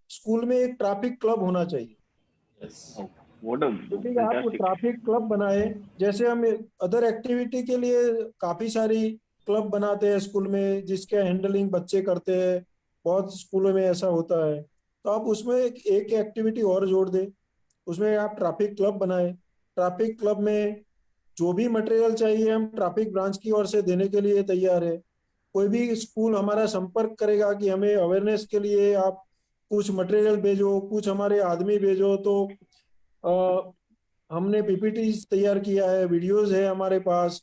स्कूल में एक ट्रैफिक क्लब होना चाहिए। Yes. Oh, what a क्योंकि आप fantastic. ट्रैफिक क्लब बनाए, जैसे हम अदर एक्टिविटी के लिए काफी सारी क्लब बनाते हैं स्कूल में, जिसके हैंडलिंग बच्चे करते हैं, बहुत स्कूलों में ऐसा होता है। तो आप उसमें एक एक्टिविटी और जोड़ दें, उसमें आप ट्रैफिक क्लब बनाए। ट्रैफिक क्लब में जो भी मटेरियल चाहिए हम ट्रैफिक ब्रांच की ओर से देने के लिए तैयार है। कोई भी स्कूल हमारा संपर्क करेगा कि हमें अवेयरनेस के लिए आप कुछ मटेरियल भेजो, कुछ हमारे आदमी भेजो, तो हमने पीपीटी तैयार किया है, वीडियोस है हमारे पास।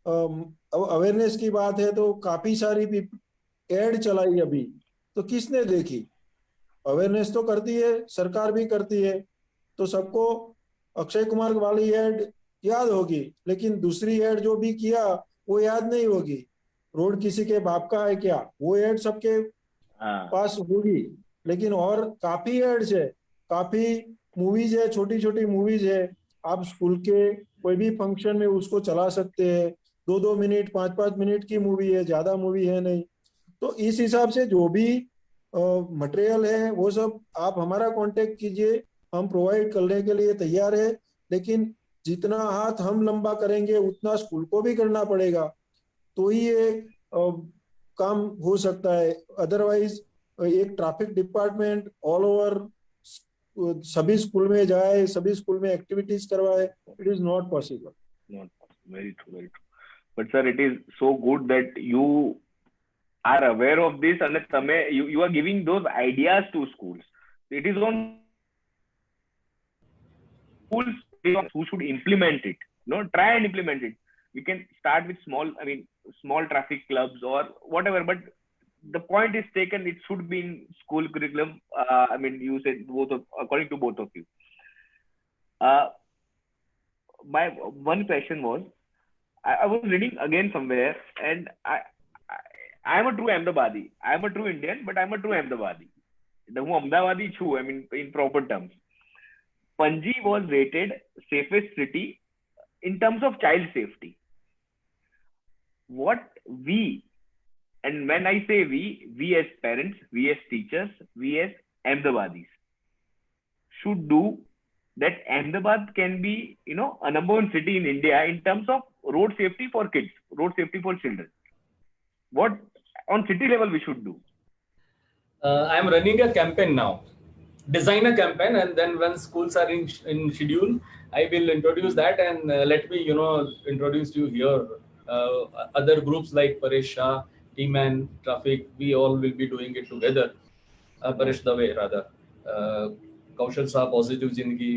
अवेयरनेस की बात है तो काफी सारी एड चलाई अभी, तो किसने देखी? अवेयरनेस तो करती है सरकार भी करती है, तो सबको अक्षय कुमार वाली एड याद होगी, लेकिन दूसरी एड जो भी किया वो याद नहीं होगी। रोड किसी के बाप का है क्या, वो एड सबके हाँ, पास होगी। लेकिन और काफी एड्स है, काफी मूवीज है, छोटी छोटी मूवीज है। आप स्कूल के कोई भी फंक्शन में उसको चला सकते हैं। 2-2 मिनट 5-5 मिनट की मूवी है, ज्यादा मूवी है नहीं। तो इस हिसाब से जो भी मटेरियल है वो सब आप हमारा कांटेक्ट कीजिए, हम प्रोवाइड करने के लिए तैयार है। लेकिन जितना हाथ हम लंबा करेंगे उतना स्कूल को भी करना पड़ेगा, तो ही ये काम हो सकता है। अदरवाइज एक ट्रैफिक डिपार्टमेंट ऑल ओवर सभी स्कूल में जाए, सभी स्कूल में एक्टिविटीज करवाए, it is not possible. not very true, very true. But sir, it is so good that you are aware of this and you are giving those ideas to schools. It is on schools who should implement it. Try and implement it. We can start with small traffic clubs or whatever, but the point is taken. It should be in school curriculum. You said according to both of you. My one question was, I was reading again somewhere, and I am a true Ahmedabadi. I am a true Indian, but I am a true Ahmedabadi. હું અમદાવાદી છું, in proper terms. Panji was rated safest city in terms of child safety. What we, and when I say we as parents, we as teachers, we as Ahmedabadis should do, that Ahmedabad can be, a number one city in India in terms of road safety for kids, road safety for children. What on city level we should do? I am running a campaign now, design a campaign, and then when schools are in schedule, I will introduce that, and let me introduce you here. Other groups like Paresh Shah, T-Man, Traffic, we all will be doing it together. Paresh Dave rather, Kaushal Shah, Positive Jindagi,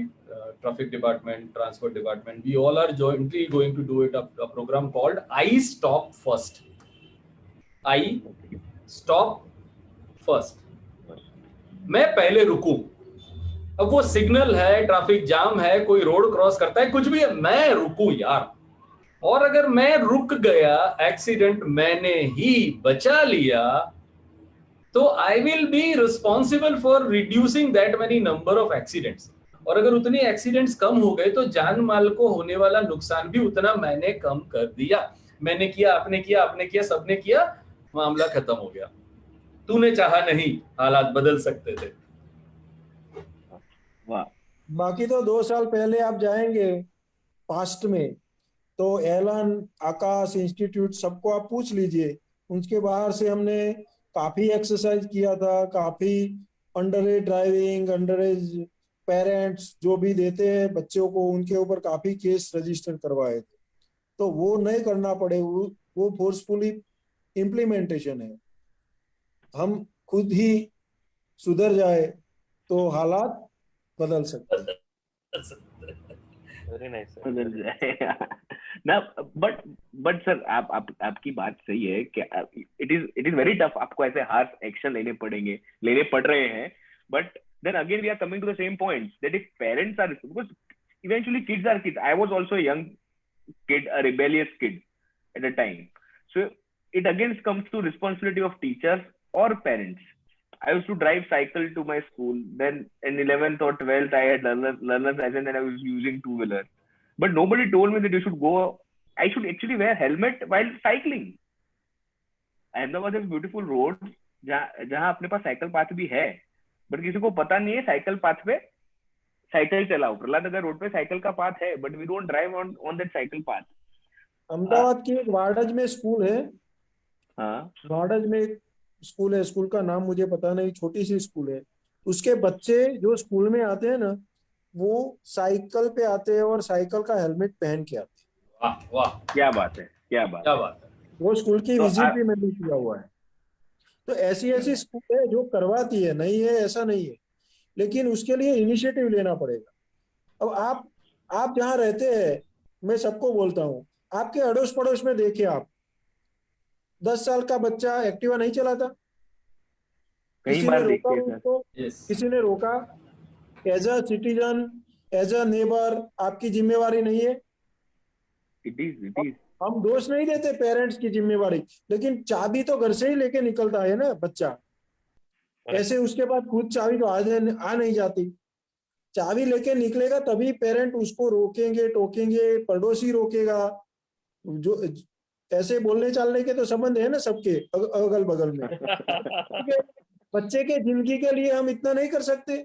Traffic Department, Transport Department, we all are jointly going to do it, a program called I Stop First. I Stop First. मैं पहले रुकूं। अब वो signal है, traffic jam है, कोई road cross करता है, कुछ भी है, मैं रुकूं यार। और अगर मैं रुक गया, एक्सीडेंट मैंने ही बचा लिया, तो I will be responsible for reducing that many number of accidents. और अगर उतने एक्सीडेंट्स कम हो गए तो जान माल को होने वाला नुकसान भी उतना मैंने कम कर दिया। मैंने किया, आपने किया, आपने किया, सबने किया, मामला खत्म हो गया। तूने चाहा नहीं, हालात बदल सकते थे। वाह। बाकी तो 2 साल पहले आप जाएंगे पास्ट में, तो एलन, आकाश इंस्टीट्यूट सबको आप पूछ लीजिए। उनके बाहर से हमने काफी एक्सरसाइज किया था, काफी under as driving, under as parents जो भी देते हैं बच्चों को, उनके ऊपर काफी केस रजिस्टर करवाए थे। तो वो नहीं करना पड़े, वो फोर्सफुली इम्प्लीमेंटेशन है। हम खुद ही सुधर जाए तो हालात बदल सकते हैं। वेरी नाइस बदल जाए ना। बट सर, आपकी बात सही है कि इट इज वेरी टफ। आपको ऐसे हार्श एक्शन लेने पड़ रहे हैं, but then again we are coming to the same point that if parents are, because eventually kids are kids. I was also a young kid, a rebellious kid at the time. So it again comes to responsibility of teachers or parents. I used to drive cycle to my school. Then in 11th or 12th, I had learner's license and I was using two-wheeler. But nobody told me that you should go I should actually wear helmet while cycling. Ahmedabad has beautiful roads जहाँ अपने पास cycle path भी है, but किसी को पता नहीं है cycle path पे साइकिल चलाओ. प्रहलाद नगर रोड पे साइकिल का पाथ है, but we don't drive on that cycle path. Ahmedabad की एक वाडज में स्कूल है, हाँ वाडज में एक स्कूल है, स्कूल का नाम मुझे पता नहीं, छोटी सी स्कूल है. उसके बच्चे जो स्कूल में आते हैं ना, वो साइकिल पे आते हैं और साइकिल का हेलमेट पहन के आते हैं. वाह वाह, क्या बात है, क्या बात क्या है. बात है. वो स्कूल की तो विजिट भी मैंने किया हुआ है. तो ऐसी ऐसी स्कूल है जो करवाती है, नहीं है ऐसा नहीं है, लेकिन उसके लिए इनिशिएटिव लेना पड़ेगा. अब आप जहाँ रहते हैं, मैं सबको बोलता हूँ, आपके अड़ोस पड़ोस में देखिए, आप 10 साल का बच्चा एक्टिवा नहीं चलाता, कई किसी ने बार रोका देखते हैं सर. उसको, यस, किसी ने रोका. As a citizen, as a neighbour, आपकी जिम्मेवारी नहीं है. It is. हम दोष नहीं देते, पेरेंट्स की जिम्मेवारी, लेकिन चाबी तो घर से ही लेके निकलता है ना बच्चा. ऐसे उसके पास खुद चाबी तो आ नहीं जाती. चाबी लेके निकलेगा तभी पेरेंट उसको रोकेंगे, टोकेंगे, पड़ोसी रोकेगा. जो ऐसे बोलने चालने के तो संबंध है ना सबके अगल बगल में. बच्चे के जिंदगी के लिए हम इतना नहीं कर सकते.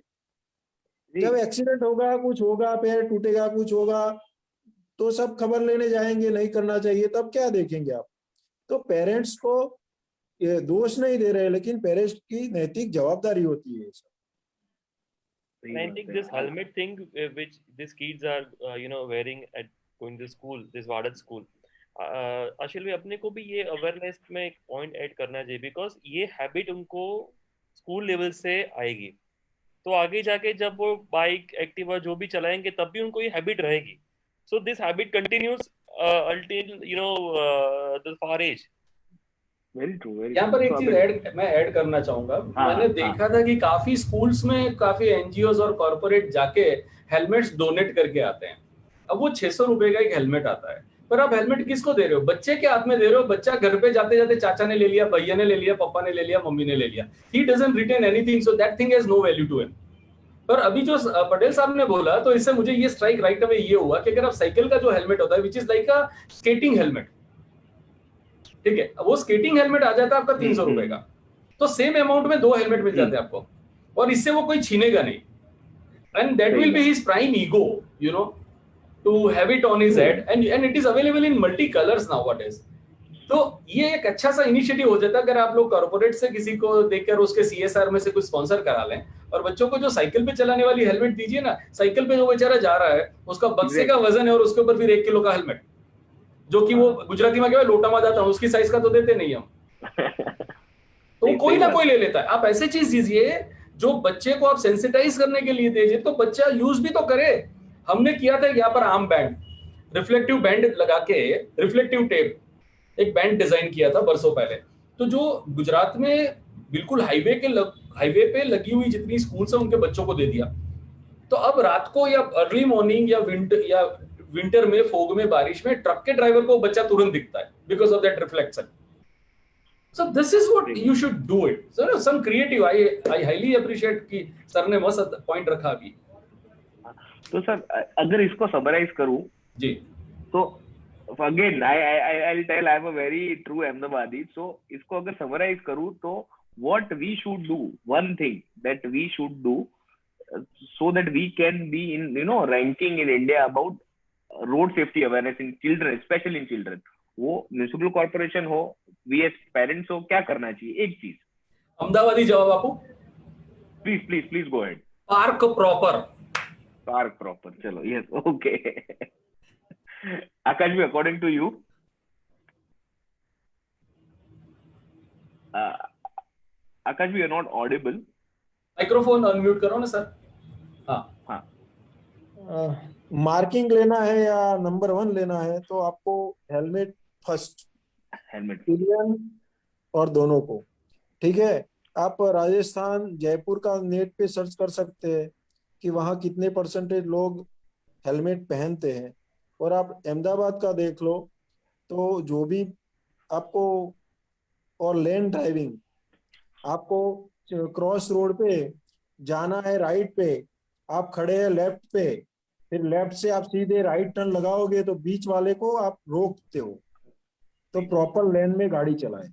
जब एक्सीडेंट होगा, कुछ होगा, पैर टूटेगा, कुछ होगा, तो सब खबर लेने जाएंगे, नहीं करना चाहिए, तब क्या देखेंगे आप. तो पेरेंट्स को ये दोष नहीं दे रहे, लेकिन पेरेंट्स की नैतिक जवाबदारी होती है सब. सही And I बात think है. this helmet thing, which these kids are, wearing at going to school, this Wadat school. अशिल भाई, अपने को भी ये अवेयरनेस में एक पॉइंट ऐड करना चाहिए, बिकॉज ये हैबिट उनको स्कूल लेवल से आएगी, तो आगे जाके जब वो बाइक एक्टिवा जो भी चलाएंगे तब भी उनको ये हैबिट रहेगी. So this habit continues until the far age. Very true, very यहाँ ट्रू. पर एक चीज मैं ऐड करना चाहूंगा. मैंने देखा था कि काफी स्कूल्स में काफी एनजीओ और कॉर्पोरेट जाके हेलमेट्स डोनेट करके आते हैं. अब वो 600 रुपए का एक हेलमेट आता है, पर आप हेलमेट किसको दे रहे हो? बच्चे के हाथ में दे रहे हो. बच्चा घर पे जाते जाते चाचा ने ले लिया, भैया ने ले लिया, पापा ने ले लिया, मम्मी ने ले लिया. He doesn't retain anything, so that thing has no value to him. पर अभी जो पटेल साहब ने बोला, तो इससे मुझे ये स्ट्राइक राइट अवे ये हुआ कि अगर आप साइकिल का जो हेलमेट होता है, which is like a skating helmet, ठीक है, वो स्केटिंग हेलमेट आ जाता है आपका 300 रुपए का, तो सेम अमाउंट में 2 हेलमेट मिल जाते हैं आपको, और इससे वो कोई छीनेगा नहीं. And that will be his prime ego, you know, to have it on his head. And it is available in multi colours now what is. तो ये एक अच्छा सा इनिशिएटिव हो जाता है अगर आप लोग कॉर्पोरेट से किसी को देखकर उसके सीएसआर में से कुछ स्पॉन्सर करा लें, और बच्चों को जो साइकिल पे चलाने वाली हेलमेट दीजिए ना. साइकिल पे जो बेचारा जा रहा है, उसका बक्से का वजन है और उसके ऊपर फिर 1 किलो का हेलमेट, जो कि वो गुजराती में क्या है, लोटा में जाता है, उसकी साइज का तो देते नहीं हम. तो कोई ना कोई ले लेता है. आप ऐसे चीज दीजिए जो बच्चे को आप सेंसिटाइज करने के लिए दीजिए, तो बच्चा यूज भी तो करे. हमने किया था यहाँ पर आर्म बैंड, रिफ्लेक्टिव बैंड लगा के, रिफ्लेक्टिव टेप, एक बैंड डिजाइन किया था बरसों पहले. तो जो गुजरात में बिल्कुल हाईवे पे लगी हुई जितनी स्कूल्स हैं उनके बच्चों को दे दिया. तो अब रात को या अर्ली मॉर्निंग या विंटर में, फोग में, बारिश में, ट्रक के ड्राइवर को बच्चा तुरंत दिखता है because of that reflection. So this is what you should do it. So some creative. I highly appreciate कि सर ने मस्त पॉइंट रखा अभी. तो सर अगर इसको समराइज करूं जी, तो again I'll tell I'm a very true Ahmedabadi. So इसको अगर समराइज करूं तो what we should do, one thing that we should do so that we can be in, you know, ranking in India about road safety awareness in children, especially in children. वो municipal corporation हो, we as parents हो, क्या करना चाहिए? एक चीज, अहमदाबादी जवाब आपको. Please please please go ahead. Park proper. Park proper, चलो, यस, ओके. आकाश भी, अकॉर्डिंग टू यू? आकाश भी, you are not audible. Microphone unmute करो ना सर. हाँ, मार्किंग लेना है या नंबर 1 लेना है, तो आपको हेलमेट फर्स्ट, हेलमेट पिलियन और दोनों को. ठीक है, आप राजस्थान, जयपुर का नेट पे सर्च कर सकते हैं कि वहाँ कितने परसेंटेज लोग हेलमेट पहनते हैं, और आप अहमदाबाद का देख लो, तो जो भी आपको, और लेन ड्राइविंग, आपको क्रॉस रोड पे जाना है राइट पे, आप खड़े हैं लेफ्ट पे, फिर लेफ्ट से आप सीधे राइट टर्न लगाओगे तो बीच वाले को आप रोकते हो, तो प्रॉपर लेन में गाड़ी चलाए।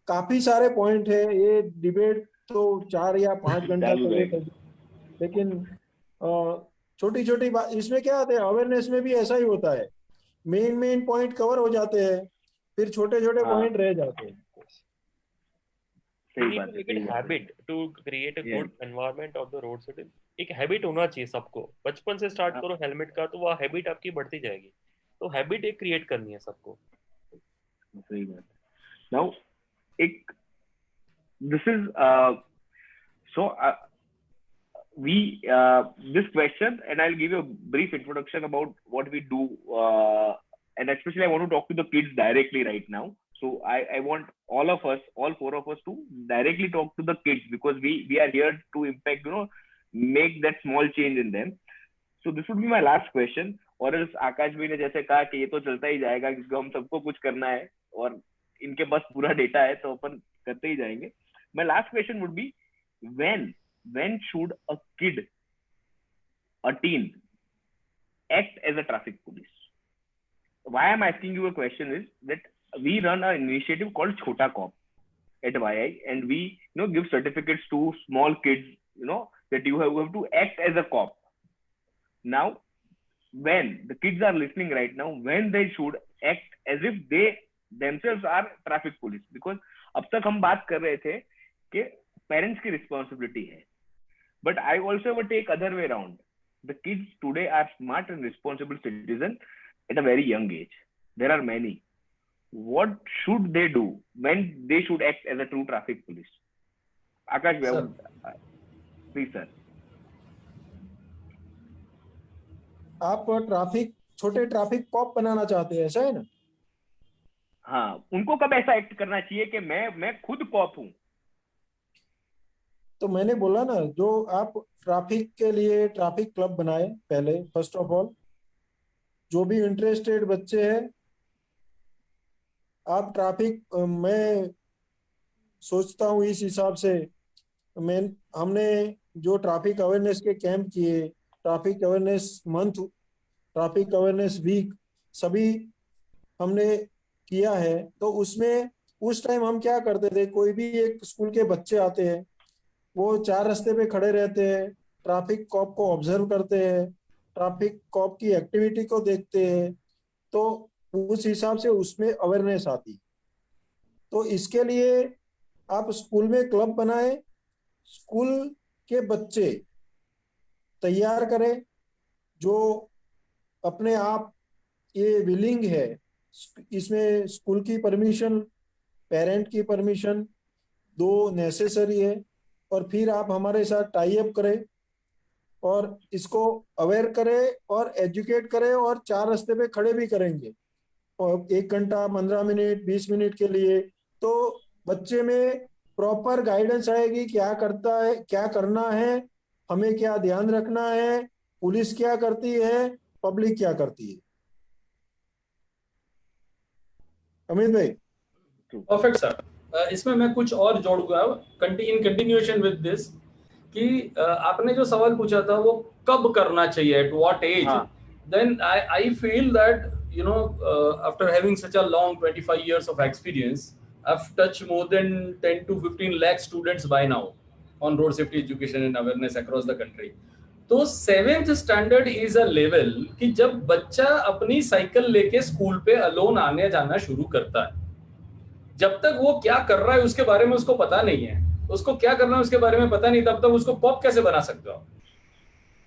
काफी सारे पॉइंट है, ये डिबेट तो 4 या 5 घंटा चालू चले रहेगा। लेकिन छोटी छोटी बात इसमें क्या आते हैं, अवेयरनेस में भी ऐसा ही होता है, मेन मेन पॉइंट कवर हो जाते हैं, फिर छोटे छोटे हाँ पॉइंट रह जाते हैं। We सही need बात to है, make it सही बात है। habit to create a Yes. good environment of the road safety। एक हैबिट होना चाहिए सबको, बचपन से स्टार्ट करो हेलमेट का, तो वो हैबिट आपकी बढ़ती जाएगी। तो हैबिट एक क्रिएट करनी है सबको। सही बात है। Now एक this is so we this question, and I'll give you a brief introduction about what we do, and especially I want to talk to the kids directly right now. So I want all of us, all 4 of us, to directly talk to the kids, because we are here to impact, make that small change in them. So this would be my last question। और इस आकाश भाई ने जैसे कहा कि ये तो चलता ही जाएगा क्योंकि हम सबको कुछ करना है और इनके पास पूरा डेटा है, तो अपन करते ही जाएंगे। My last question would be, when should a kid, a teen, act as a traffic police? Why I'm asking you a question is that we run an initiative called Chhota Cop at YI, and we give certificates to small kids, that you have to act as a cop. Now when the kids are listening right now, when they should act as if they themselves are traffic police, because अब तक हम बात कर रहे थे कि parents की responsibility है, but I also would take other way around. The kids today are smart and responsible citizens at a very young age. There are many. What should they do when they should act as a true traffic police? Akash, please sir. आप छोटे traffic corp बनाना चाहते हैं, ऐसा है ना? हाँ, उनको कब ऐसा एक्ट करना चाहिए कि मैं खुद कॉप हूँ? तो मैंने बोला ना, जो आप ट्रैफिक के लिए ट्रैफिक क्लब बनाए पहले, फर्स्ट ऑफ ऑल जो भी इंटरेस्टेड बच्चे हैं, आप ट्रैफिक, मैं सोचता हूँ इस हिसाब से, हमने जो ट्रैफिक अवेयरनेस के कैंप किए, traffic awareness month, traffic awareness week, सभी हमने किया है। तो उसमें उस टाइम हम क्या करते थे, कोई भी एक स्कूल के बच्चे आते हैं, वो 4 रास्ते पे खड़े रहते हैं, ट्रैफिक कॉप को ऑब्जर्व करते हैं, ट्रैफिक कॉप की एक्टिविटी को देखते हैं, तो उस हिसाब से उसमें अवेयरनेस आती। तो इसके लिए आप स्कूल में क्लब बनाए, स्कूल के बच्चे तैयार करें जो अपने आप ये विलिंग है, इसमें स्कूल की परमिशन, पेरेंट की परमिशन दो नेसेसरी है, और फिर आप हमारे साथ टाई अप करें और इसको अवेयर करें और एजुकेट करें, और 4 रास्ते पे खड़े भी करेंगे और 1 घंटा 15 मिनट 20 मिनट के लिए, तो बच्चे में प्रॉपर गाइडेंस आएगी, क्या करता है, क्या करना है, हमें क्या ध्यान रखना है, पुलिस क्या करती है, पब्लिक क्या करती है। अमित भाई? Perfect sir. इसमें मैं कुछ और जोड़ूंगा इन कंटिन्यूएशन विद दिस कि आपने जो सवाल पूछा था वो कब करना चाहिए, at what age, then I feel that after having such a long 25 years of experience, I've touched more than 10 to 15 lakh students by now on road safety education and awareness across the country. तो 7th standard is a level कि जब बच्चा अपनी cycle लेके school पे alone आने जाना शुरू करता है, जब तक वो क्या कर रहा है उसके बारे में उसको पता नहीं है, उसको क्या करना है उसके बारे में पता नहीं, तब तक उसको कॉप कैसे बना सकते हो?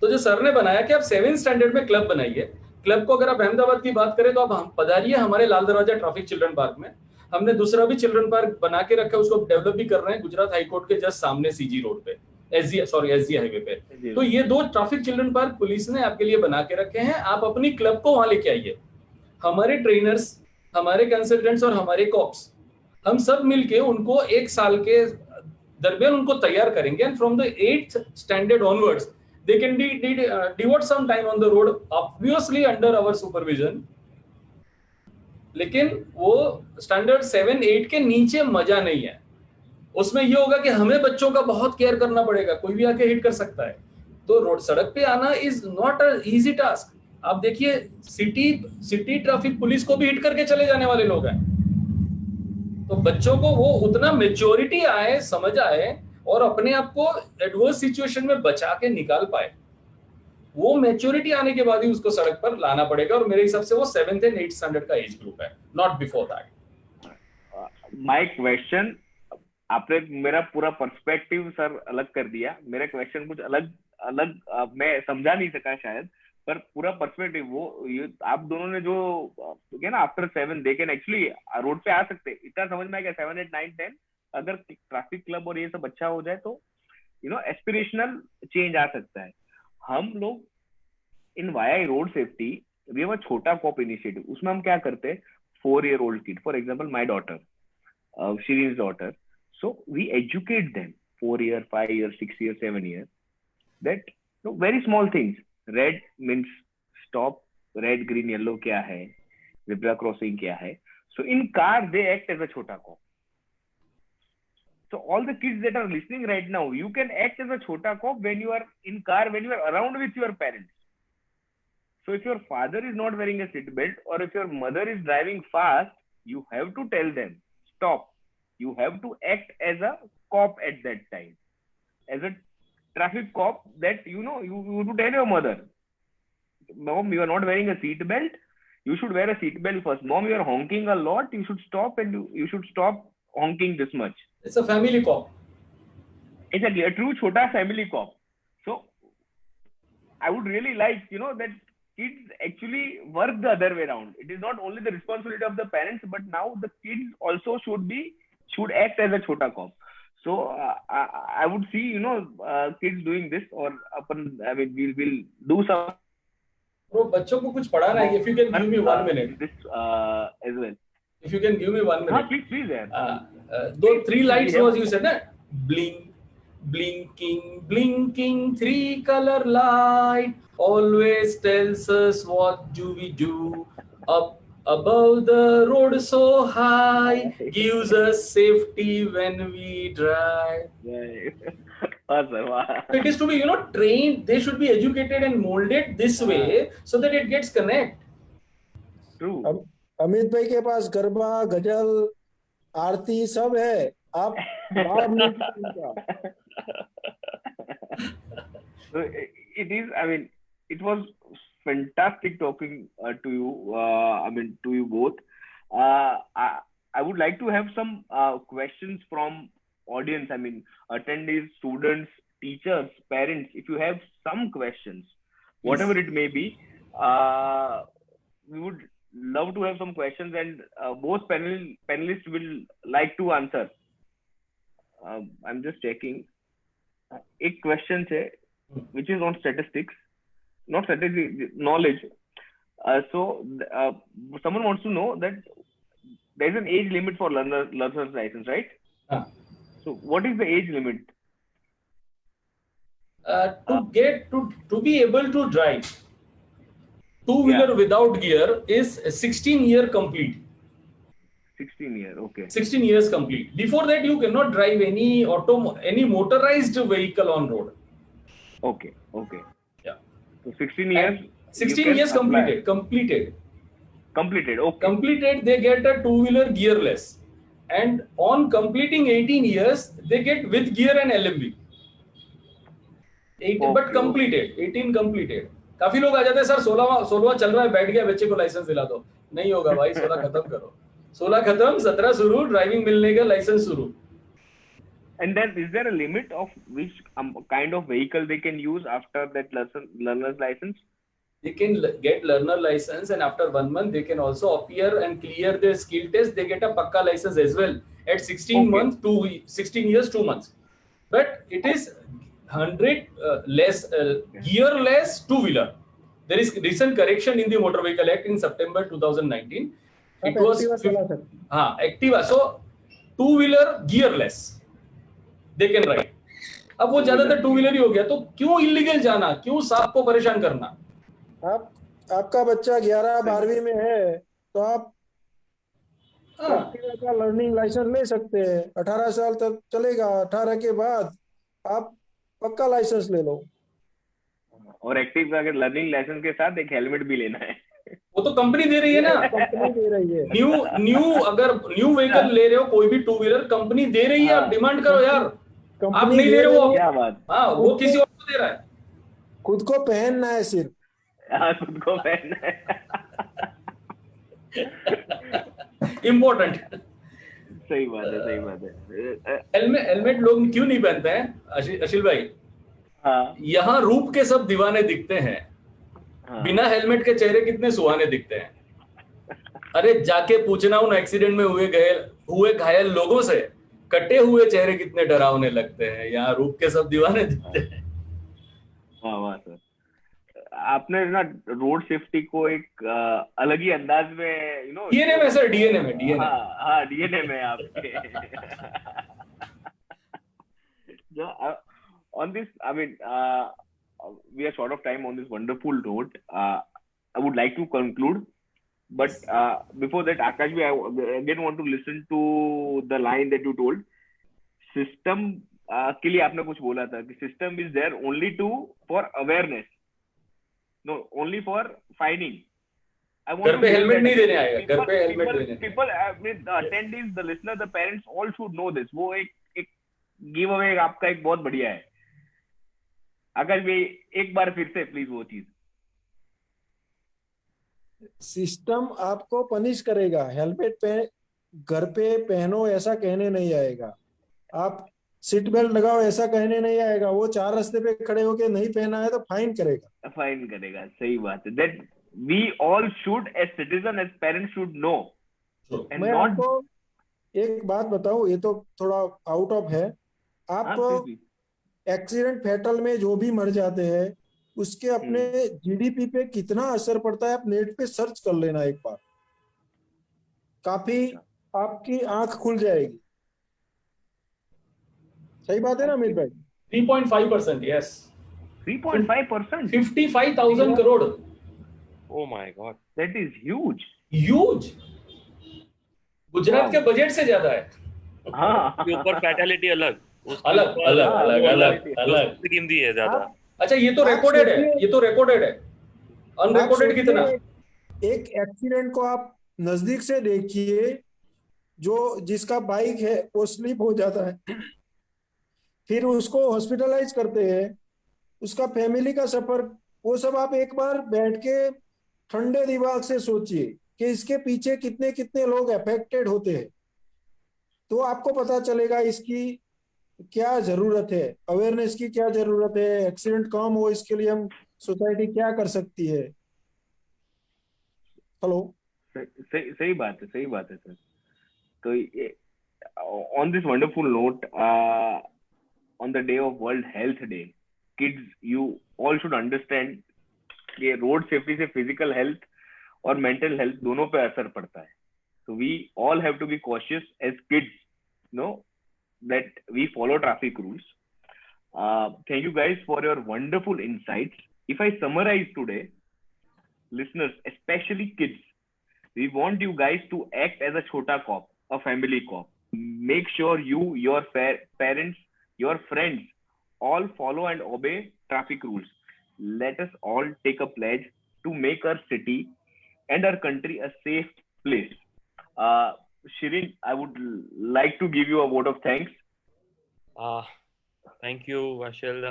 तो जो सर ने बनाया कि आप 7th स्टैंडर्ड में क्लब बनाइए। क्लब को अगर आप अहमदाबाद की बात करें तो आप हम पधारिए हमारे लाल दरवाजा ट्रैफिक चिल्ड्रन पार्क में। हमने दूसरा भी चिल्ड्रन पार्क बना के रखा है, उसको डेवलप भी कर रहे हैं गुजरात हाईकोर्ट के जस्ट सामने सीजी रोड पे, एसजी हाईवे पे। तो ये 2 ट्रैफिक चिल्ड्रन पार्क पुलिस ने आपके लिए बना के रखे हैं। आप अपनी क्लब को वहां लेके आइए, हमारे ट्रेनर्स, हमारे कंसल्टेंट्स और हमारे कॉप्स, हम सब मिलके उनको 1 साल के दरमियान उनको तैयार करेंगे, and from the 8th standard onwards they can devote some time on the road, obviously under our supervision। लेकिन वो स्टैंडर्ड 7-8 के नीचे मजा नहीं है। उसमें ये होगा कि हमें बच्चों का बहुत केयर करना पड़ेगा, कोई भी आके हिट कर सकता है, तो रोड सड़क पे आना is not a easy task. आप देखिए सिटी ट्रैफिक पुलिस को भी हिट करके चले जाने वाले लोग हैं। तो बच्चों को वो उतना मेच्योरिटी आए, समझ आए और अपने आप को एडवर्स सिचुएशन में बचा के निकाल पाए, वो मेच्योरिटी आने के बाद ही उसको सड़क पर लाना पड़ेगा। और मेरे हिसाब से वो 7th and 8th स्टैंडर्ड का एज ग्रुप है, not before that. My question, आपने मेरा पूरा पर्सपेक्टिव सर अलग कर दिया। मेरा क्वेश्चन कुछ अलग अलग मैं समझा नहीं सका शायद, पर पूरा पर्सपेक्टिव वो ये आप दोनों ने जो क्या ना, after 7 they can actually road पे आ सकते, इतना समझ में आ गया। 7, 8, 9, 10 अगर ट्रैफिक क्लब और ये सब अच्छा हो जाए तो एस्पिरेशनल चेंज आ सकता है। हम लोग in via road safety we have a छोटा कॉप इनिशिएटिव, उसमें हम क्या करते हैं, 4-year-old kid, for example my daughter, Shiri's daughter, so we educate them 4 year, 5 year, 6 year, 7 year, that very small things. Red means stop, red, green, yellow क्या है, zebra crossing क्या है. So in car they act as a chota cop. So all the kids that are listening right now, you can act as a chota cop when you are in car, when you are around with your parents. So if your father is not wearing a seat belt, or if your mother is driving fast, you have to tell them stop. You have to act as a cop at that time, as a traffic cop, that you to tell your mother, mom, you are not wearing a seat belt, you should wear a seat belt first. Mom, you are honking a lot, you should stop, and you should stop honking this much. It's a family cop. Exactly, a true chota family cop. So I would really like that kids actually work the other way around. It is not only the responsibility of the parents, but now the kids also should act as a chota cop. So I would see kids doing this, or we'll do some. Bro, बच्चों को कुछ पढ़ाना है. If you can give me 1 minute. This as well. If you can give me 1 minute. Please, yeah. Those 3 lights was you said, na? Blink, blinking, blinking, 3 color light always tells us what do we do. Up above the road so high, gives us safety when we drive. It is to be trained. They should be educated and molded this way so that it gets connect. True. Amit भाई के पास गरबा, गजल, आरती सब है, आप So it is, it was fantastic talking to you, to you both. I would like to have some questions from audience, attendees, students, teachers, parents. If you have some questions, whatever it may be, we would love to have some questions, and both panelists will like to answer. I'm just checking. एक question है, which is on statistics, not statistics, knowledge. So someone wants to know that there is an age limit for learner's license, right? So what is the age limit? To be able to drive two-wheeler without gear is 16 year complete. 16 year, okay. 16 years complete. Before that, you cannot drive any motorized vehicle on road. Okay. Yeah. So 16 years. 16 years completed. Completed. Okay. Completed, they get a two-wheeler gearless, and on completing 18 years, they get with gear and LMV. 18, but completed. 18 completed. काफी लोग आ जाते हैं, sir 16वां चल रहा है, बैठ गया, बच्चे को लाइसेंस दिला दो. नहीं होगा भाई, 16 खत्म करो. 16 खत्म, 17 शुरू, ड्राइविंग मिलने का, लाइसेंस शुरू. And then is there a limit of which kind of vehicle they can use after that learner's license? They can get learner license, and after 1 month they can also appear and clear their skill test. They get a pakka license as well at 16 months, 16 years, 2 months. But it is 100 less gearless two-wheeler. There is recent correction in the Motor Vehicle Act in September 2019. It was Activa. So two-wheeler gearless, they can ride. अब वो ज्यादातर two wheeler ही हो गया, तो क्यों illegal जाना, क्यों सांप को परेशान करना? आपका बच्चा 11-12वीं में है तो आप एक्टिवा का लर्निंग लाइसेंस ले सकते हैं. 18 साल तक चलेगा. 18 के बाद आप पक्का लाइसेंस ले लो. और एक्टिव का अगर लर्निंग लाइसेंस के साथ एक हेलमेट भी लेना है। वो तो कंपनी दे रही है ना, कंपनी दे रही है। अगर न्यू व्हीकल ले रहे हो, कोई भी टू व्हीलर, कंपनी दे रही है, आप डिमांड करो यार। आप नहीं ले रहे हो, क्या बात। हाँ, वो किसी और को दे रहा है। खुद को पहनना है सिर्फ। हाँ, खुद को पहनना है। इम्पोर्टेंट। सही बात है, सही बात है। हेलमेट लोग क्यों नहीं पहनते हैं अशिल भाई? हाँ, यहाँ रूप के सब दीवाने दिखते हैं, हाँ। बिना हेलमेट के चेहरे कितने सुहाने दिखते हैं। अरे जाके पूछना उन एक्सीडेंट में हुए घायल लोगों से, कटे हुए चेहरे कितने डरावने लगते हैं। यहाँ रूप के सब दीवाने दिखते हैं। वाह वाह सर, आपने ना रोड सेफ्टी को एक अलग ही अंदाज में डीएनए में सर, डीएनए में, डीएनए। हाँ, डीएनए में आपके। On this, I mean, we are short of time on this wonderful note. I would like to conclude, but before that, Akash, I again want to listen to the line that you told. System के लिए आपने कुछ बोला था कि system is there only for awareness, no, only for fining. घर पे helmet नहीं देने आएगा, घर पे हेलमेट देने। People, the attendees, the listener, the parents, all should know this. वो एक गिव अवे आपका एक बहुत बढ़िया है। अगर भी एक बार फिर से प्लीज वो चीज। सिस्टम आपको पनिश करेगा, हेलमेट पे घर पे पहनो ऐसा कहने नहीं आएगा, आप सीट बेल्ट लगाओ ऐसा कहने नहीं आएगा। वो चार रास्ते पे खड़े होके नहीं पहना है तो फाइन करेगा, फाइन करेगा। सही बात है। That we all should as citizen, as parents should know. मैं आपको एक बात बताऊं, ये तो थोड़ा आउट ऑफ है। आप एक्सीडेंट फैटल में जो भी मर जाते हैं उसके अपने जीडीपी पे कितना असर पड़ता है, आप नेट पे सर्च कर लेना एक बार, काफी आपकी आंख खुल जाएगी। सही बात है ना अमित भाई? 3.5%, yes, 3.5%, 55,000 crore. Oh my God, that is huge, huge। Gujarat के बजट से ज्यादा है। हाँ, के ऊपर फैटेलिटी अलग स्कीम दी है ज्यादा। अच्छा, ये तो रिकॉर्डेड है, ये तो रिकॉर्डेड है। अनरिकॉर्डेड कितना? एक एक्सीडेंट को आप नजदीक से देखिए, जिसका बाइक है वो स्लिप हो जाता है, फिर उसको हॉस्पिटलाइज करते हैं, उसका फैमिली का सफर, वो सब आप एक बार बैठ के ठंडे दिमाग से सोचिए कि इसके पीछे कितने कितने लोग अफेक्टेड होते हैं, तो आपको पता चलेगा इसकी क्या जरूरत है, अवेयरनेस की क्या जरूरत है, एक्सीडेंट कम हो इसके लिए हम सोसाइटी क्या कर सकती है। हेलो, सही बात है, सही बात है सर। तो on this wonderful note, on the day of world health day, kids, you all should understand कि रोड सेफ्टी से फिजिकल हेल्थ और मेंटल हेल्थ दोनों पे असर पड़ता है। So we all have to be cautious as kids, that we follow traffic rules. Thank you guys for your wonderful insights. If I summarize today, listeners, especially kids, we want you guys to act as a chota cop, a family cop. Make sure you, your parents, your friends, all follow and obey traffic rules. Let us all take a pledge to make our city and our country a safe place. Shirin, I would like to give you a vote of thanks. Thank you, Ashil.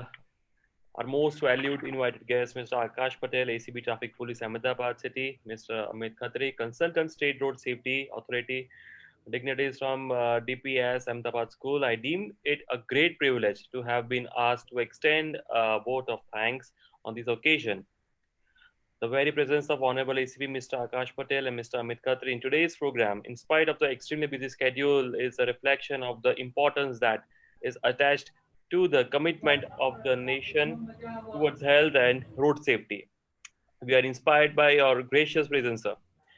Our most valued invited guest, Mr. Akash Patel, ACB Traffic Police, Ahmedabad City, Mr. Amit Khatri, Consultant State Road Safety Authority, dignitaries from DPS Ahmedabad School. I deem it a great privilege to have been asked to extend a vote of thanks on this occasion. The very presence of Honorable ACP Mr. Akash Patel and Mr. Amit Khatri in today's program, in spite of the extremely busy schedule, is a reflection of the importance that is attached to the commitment of the nation towards health and road safety. We are inspired by your gracious presence, sir.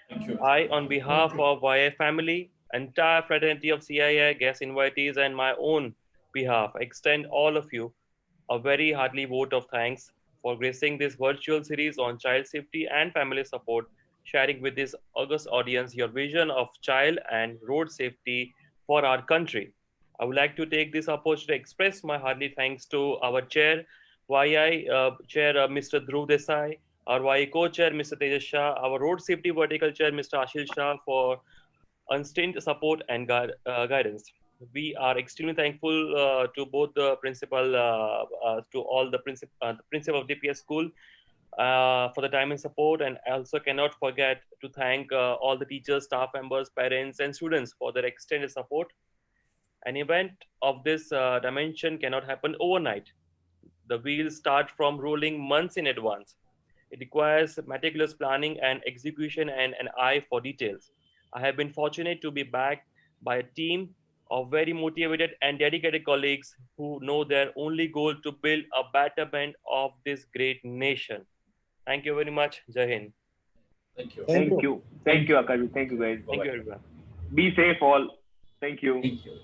Thank you. I, on behalf of YA family, entire fraternity of CIA, guest invitees, and my own behalf, extend all of you a very hearty vote of thanks for gracing this virtual series on child safety and family support, sharing with this august audience your vision of child and road safety for our country. I would like to take this opportunity to express my hearty thanks to our chair, YI Chair Mr. Dhruv Desai, our YI Co-Chair Mr. Tejas Shah, our Road Safety Vertical Chair Mr. Ashil Shah for unstinted support and guidance. We are extremely thankful to both the principal, to all the principal of DPS school for the time and support, and also cannot forget to thank all the teachers, staff members, parents, and students for their extended support. An event of this dimension cannot happen overnight. The wheels start from rolling months in advance. It requires meticulous planning and execution and an eye for details. I have been fortunate to be backed by a team of very motivated and dedicated colleagues who know their only goal to build a betterment of this great nation. Thank you very much. Jai Hind. Thank you. Thank you. Thank you, Akash. Thank you, guys. Thank you, Bye-bye. everyone. Be safe, all. Thank you. Thank you.